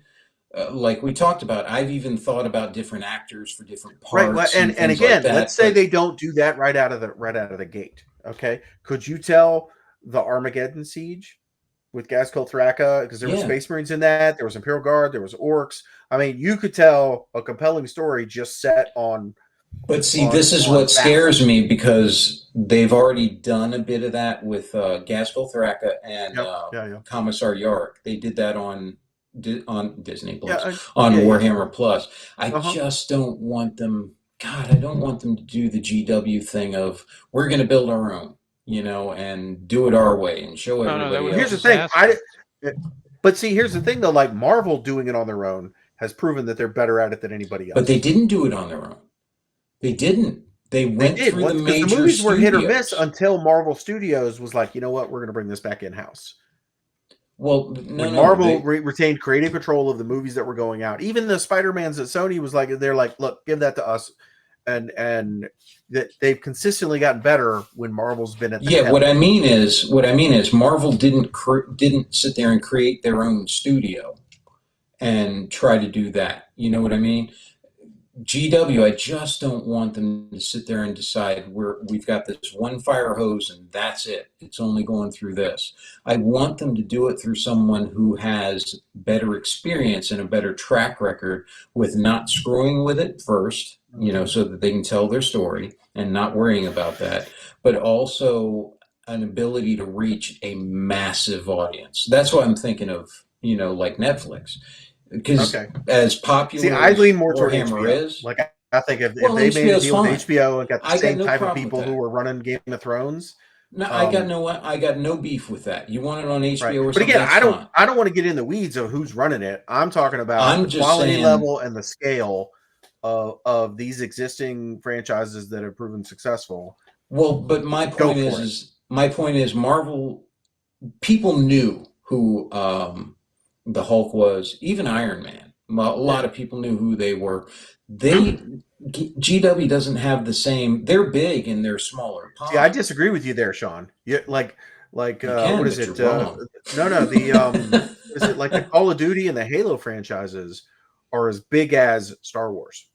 like we talked about, I've even thought about different actors for different Right. Well, parts and and things like again, let's that. say But they don't do that right out of the gate. Okay. Could you tell the Armageddon siege with Gazkul Thraka? Because there were yeah, Space Marines in that, there was Imperial Guard, there was Orcs. I mean, you could tell a compelling story just set but see, this is on what battle. scares me because they've already done a bit of that with Gaskell Thraka and Yep. Yeah. Commissar Yark. They did that on Disney Yeah. Plus, on Yeah. Warhammer Plus. I Uh-huh. just don't want them. God, I don't want them to do the GW thing of we're going to build our own, and do it our way and show No, that everybody would Here's be the else. thing. disaster. But see, here's the thing though. Like Marvel doing it on their own has proven that they're better at it than anybody But they else. didn't do it on their own. They didn't. They They went did through the once because the major movies were hit or miss studios. until Marvel Studios was like, you know what, we're going to bring this back in house. Well, When no. Marvel retained creative control of the movies that were going out, even the Spider-Mans that Sony was like, they're like, look, give that to us, and that they've consistently gotten better when Marvel's been at the Yeah, helm. what I mean is, Marvel didn't sit there and create their own studio and try to do that. You know what I mean? GW, I just don't want them to sit there and decide we've got this one fire hose and that's it. It's only going through this. I want them to do it through someone who has better experience and a better track record with not screwing with it first, so that they can tell their story and not worrying about that, but also an ability to reach a massive audience. That's why I'm thinking of, like Netflix. Because Okay. as See, popular I as lean more toward Warhammer HBO. is, Like I think if well, they made a HBO's deal with fine. HBO and got the I got same no type of problem with people who that. were running Game of Thrones, No, I got no beef with that. You want it on right? HBO or But something? again, That's fine. I don't want to get in the weeds of who's running it. I'm talking about I'm the just quality saying, level and the scale of these existing franchises that have proven successful. well, but Go for it. my point is Marvel. People knew who the Hulk was, even Iron Man. A lot of people knew who they were. GW doesn't have the same. They're big and they're smaller See, I ponds. disagree with you there, Sean. You like You what can, is but you're it? wrong. No, the is it like the Call of Duty and the Halo franchises are as big as Star Wars.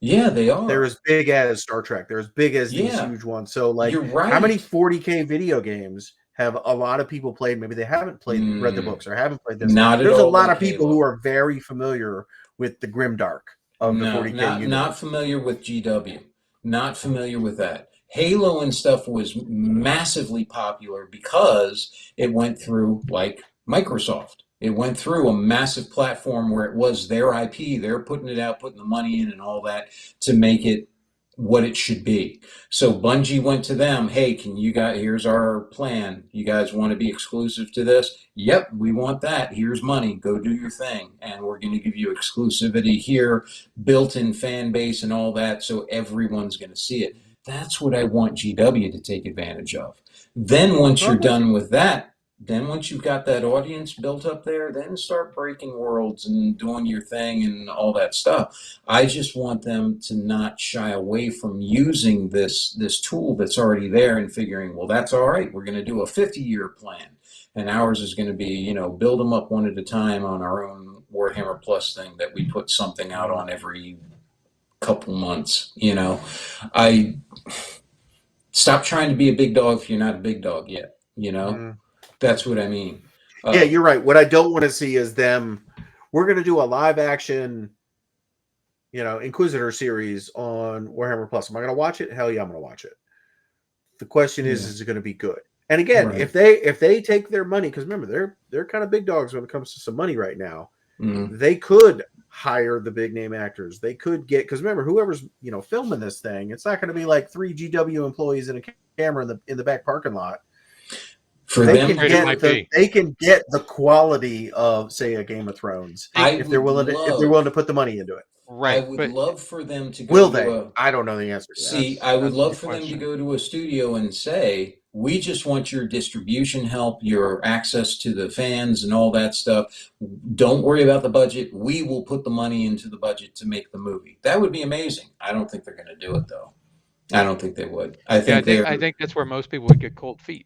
Yeah, they They're are. as big as Star Trek. They're as big as these Yeah, huge ones. So, like, you're how many right. 40K video games have a lot of people played? Maybe they haven't read the Mm, books or haven't played this. not at There's a all lot like of people who Halo. are very familiar with the grimdark of the No, 40K not universe. familiar with GW. Not familiar with that. Halo and stuff was massively popular because it went through like Microsoft. It went through a massive platform where it was their IP. They're putting it out, putting the money in and all that to make it what it should be. So Bungie went to them, hey, here's our plan. You guys want to be exclusive to this? Yep, we want that. Here's money. Go do your thing. And we're going to give you exclusivity here, built-in fan base and all that, so everyone's going to see it. That's what I want GW to take advantage of. Then once you're I'm with you. done with that, then once you've got that audience built up there, then start breaking worlds and doing your thing and all that stuff. I just want them to not shy away from using this tool that's already there and figuring, well, that's all right. We're going to do a 50-year plan. And ours is going to be, build them up one at a time on our own Warhammer Plus thing that we put something out on every couple months. I stop trying to be a big dog if you're not a big dog yet. Mm. That's what I mean. Yeah, you're right. What I don't want to see is them. We're going to do a live action, Inquisitor series on Warhammer Plus. Am I going to watch it? Hell yeah, I'm going to watch it. The question is it going to be good? And again, Right. if they take their money, because remember they're kind of big dogs when it comes to some money right now. They could hire the big name actors. They could get, because remember, whoever's filming this thing, it's not going to be like 3 GW employees in a camera in the back parking lot. For They them, can get the quality of, say, a Game of Thrones if they're willing to put the money into it. Right. I would love for them to go Will to they? I don't know the answer to that. See, I would love the for them to question. go to a studio and say, we just want your distribution help, your access to the fans and all that stuff. Don't worry about the budget. We will put the money into the budget to make the movie. That would be amazing. I don't think they're going to do it, though. I don't think they would. I think that's where most people would get cold feet.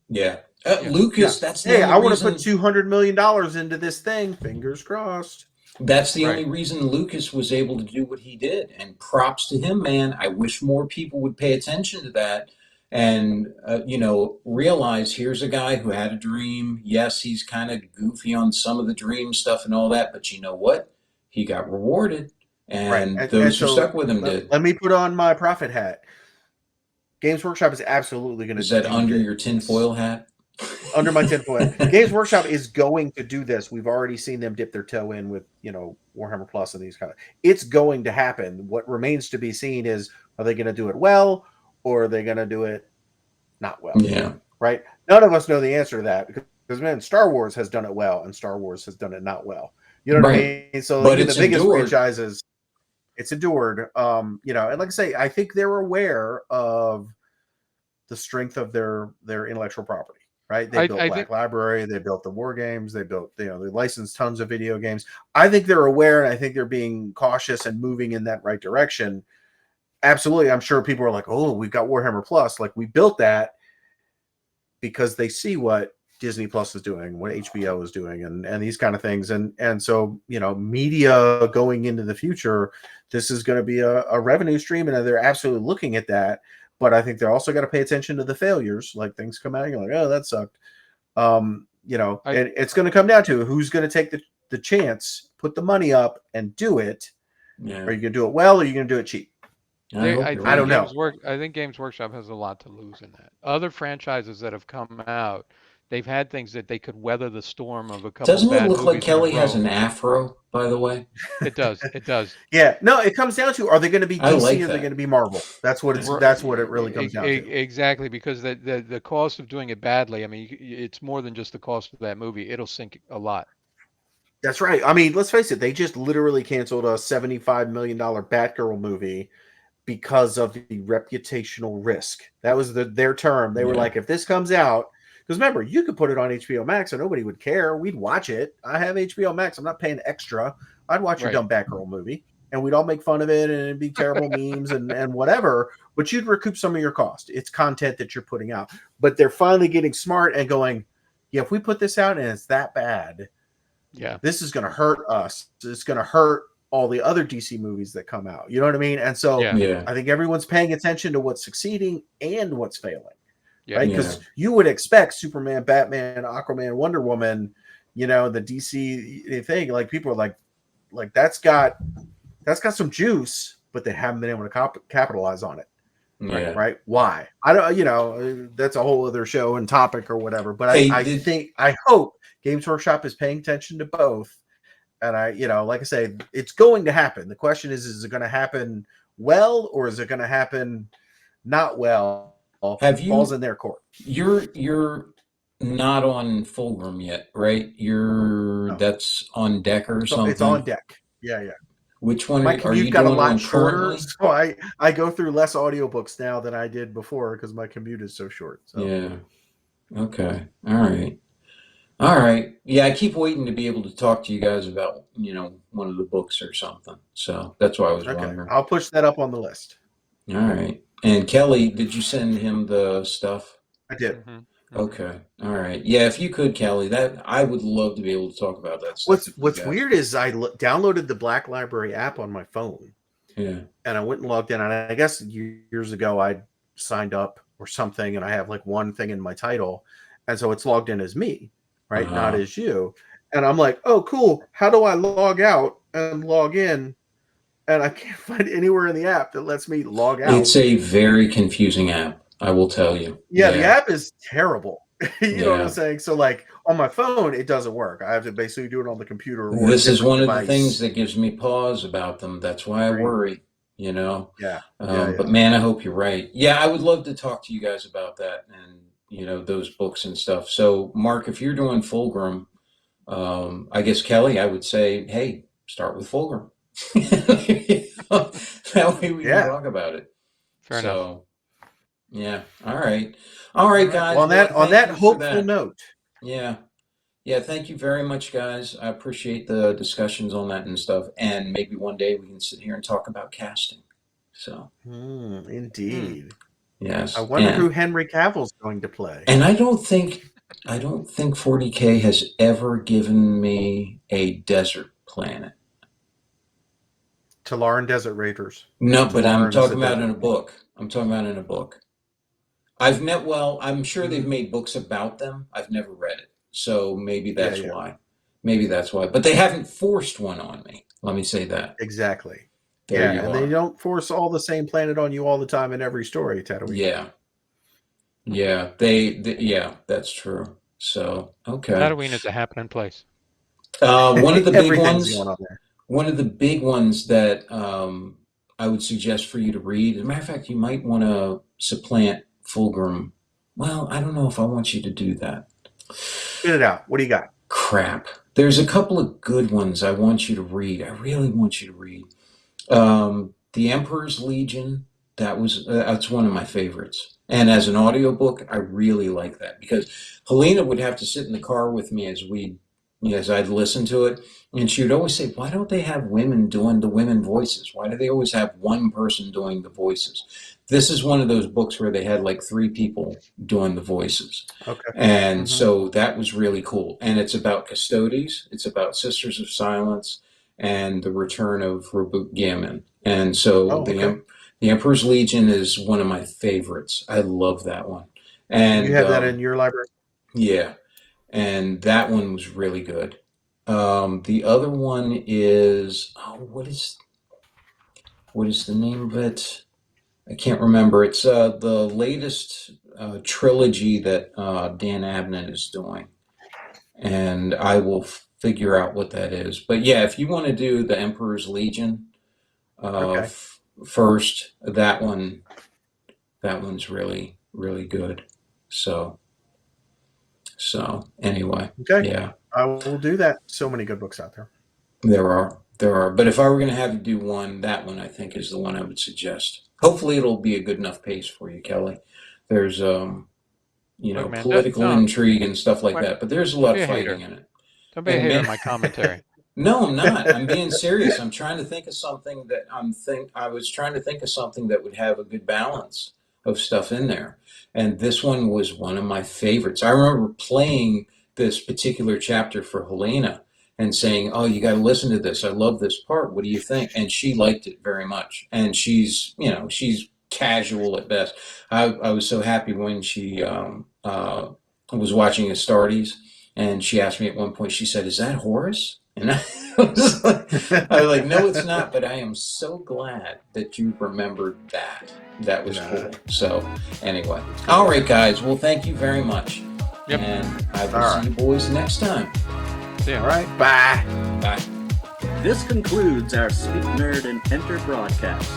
Yeah. Yeah. Lucas, that's the Hey, only I want reason. to put $200 million into this thing. Fingers crossed. That's the only reason Lucas was able to do what he did. And props to him, man. I wish more people would pay attention to that and, realize here's a guy who had a dream. Yes, he's kind of goofy on some of the dream stuff and all that, but you know what? He got rewarded. And those who stuck with him did. Let me put on my prophet hat. Games Workshop is absolutely going to do that. Is that under your tinfoil hat? Under my tinfoil hat. Games Workshop is going to do this. We've already seen them dip their toe in with, Warhammer Plus and these kind of. It's going to happen. What remains to be seen is, are they going to do it well, or are they going to do it not well? Yeah. Right? None of us know the answer to that because man, Star Wars has done it well and Star Wars has done it not well. You know what I mean? So but the biggest franchises, it's endured. And like I say, I think they're aware of the strength of their intellectual property. Right? They built Black Library, they built the war games, they built, they licensed tons of video games. I think they're aware, and I think they're being cautious and moving in that right direction. Absolutely. I'm sure people are like, oh, we've got Warhammer Plus. Like, we built that because they see what Disney Plus is doing, what HBO is doing, and these kind of things. And so, media going into the future, this is going to be a revenue stream, and they're absolutely looking at that. But I think they're also got to pay attention to the failures. Like, things come out, and you're like, oh, that sucked. And it's going to come down to who's going to take the chance, put the money up, and do it. Yeah. Are you going to do it well, or are you going to do it cheap? I don't know. I think Games Workshop has a lot to lose in that. Other franchises that have come out, they've had things that they could weather the storm of a couple. Doesn't it look like Kelly has an afro, by the way? It does. It does. Yeah. No, it comes down to, are they going to be DC or are they going to be Marvel? That's what it really comes down to. Exactly, because the cost of doing it badly, I mean, it's more than just the cost of that movie. It'll sink a lot. That's right. I mean, let's face it. They just literally canceled a $75 million Batgirl movie because of the reputational risk. That was their term. They were like, if this comes out, because remember, you could put it on HBO Max and nobody would care. We'd watch it. I have HBO Max. I'm not paying extra. I'd watch your dumb Batgirl movie, and we'd all make fun of it, and it'd be terrible memes and whatever, but you'd recoup some of your cost. It's content that you're putting out. But they're finally getting smart and going, yeah, if we put this out and it's that bad, this is going to hurt us. It's going to hurt all the other DC movies that come out. You know what I mean? And so I think everyone's paying attention to what's succeeding and what's failing. Yeah, right? Because you would expect Superman, Batman, Aquaman, Wonder Woman, the DC thing. Like, people are like that's got some juice, but they haven't been able to capitalize on it. Yeah. Right? Why? I don't. That's a whole other show and topic or whatever. But I hope Games Workshop is paying attention to both. And like I say, it's going to happen. The question is it going to happen well, or is it going to happen not well? Falls in their court. You're not on Fulgrim yet, right? That's on deck or something. It's on deck. Yeah. Which one are you got doing a lot shorter? currently? So I go through less audiobooks now than I did before because my commute is so short. So. Yeah. Okay. All right. Yeah, I keep waiting to be able to talk to you guys about, one of the books or something. So that's why I was wondering. I'll push that up on the list. All right. And Kelly, did you send him the stuff? I did. Mm-hmm. Okay. All right. Yeah, if you could, Kelly, I would love to be able to talk about that stuff. What's weird is I downloaded the Black Library app on my phone. Yeah. And I went and logged in. And I guess years ago I signed up or something, and I have like one thing in my title. And so it's logged in as me, right? Not as you. And I'm like, oh, cool. How do I log out and log in? And I can't find anywhere in the app that lets me log out. It's a very confusing app. I will tell you. Yeah, the app is terrible. You know what I'm Yeah. saying? So, like on my phone, it doesn't work. I have to basically do it on the computer or a This is different one of the device. things that gives me pause about them. That's why I worry, you know. Yeah. But man, I hope you're right. Yeah, I would love to talk to you guys about that and those books and stuff. So, Mark, if you're doing Fulgrim, I guess Kelly, I would say, hey, start with Fulgrim. That way we can talk about it. Fair enough. Yeah. All right, guys. Well, on that hopeful note. Yeah. Yeah, thank you very much, guys. I appreciate the discussions on that and stuff. And maybe one day we can sit here and talk about casting. So, indeed. Yes. I wonder who Henry Cavill's going to play. And I don't think 40K has ever given me a desert planet. Talaran Desert Raiders. No, but I'm talking about in a book. I'm sure they've made books about them. I've never read it. So maybe that's why. Maybe that's why. But they haven't forced one on me. Let me say that. Exactly. There you are. They don't force all the same planet on you all the time in every story, Tatooine. Yeah. That's true. So, okay. Tatooine is a happening place. One of the big ones. Going on there. One of the big ones that I would suggest for you to read. As a matter of fact, you might want to supplant Fulgrim. Well, I don't know if I want you to do that. Spit it out. What do you got? Crap. There's a couple of good ones I want you to read. I really want you to read. The Emperor's Legion. That's one of my favorites. And as an audiobook, I really like that because Helena would have to sit in the car with me as I'd listen to it. And she would always say, why don't they have women doing the women voices? Why do they always have one person doing the voices? This is one of those books where they had like 3 people doing the voices. Okay. And so that was really cool. And it's about Custodes. It's about Sisters of Silence and the return of Reboot Gammon. And so the Emperor's Legion is one of my favorites. I love that one. And you have that in your library? Yeah. And that one was really good. The other one is what is the name of it? I can't remember. It's the latest trilogy that Dan Abnett is doing, and I will figure out what that is. But yeah, if you want to do the Emperor's Legion first, that one's really, really good. So anyway, yeah, I will do that. So many good books out there. There are. But if I were going to have you do one, that one I think is the one I would suggest. Hopefully, it'll be a good enough pace for you, Kelly. There's political intrigue and stuff like that, but there's a lot of fighting in it. Don't be a hater on my commentary. No, I'm not. I'm being serious. I'm trying to think of something I was trying to think of something that would have a good balance of stuff in there. And this one was one of my favorites. I remember playing this particular chapter for Helena and saying, oh, you got to listen to this. I love this part. What do you think? And she liked it very much. And she's casual at best. I was so happy when she was watching Astartes and she asked me at one point, she said, is that Horus? And I was like, no, it's not, but I am so glad that you remembered that. That was cool. So anyway. All right, guys. Well, thank you very much. Yep. And I will see you boys next time. See ya. All right. Bye. Bye. This concludes our Speak Nerd and Enter broadcast.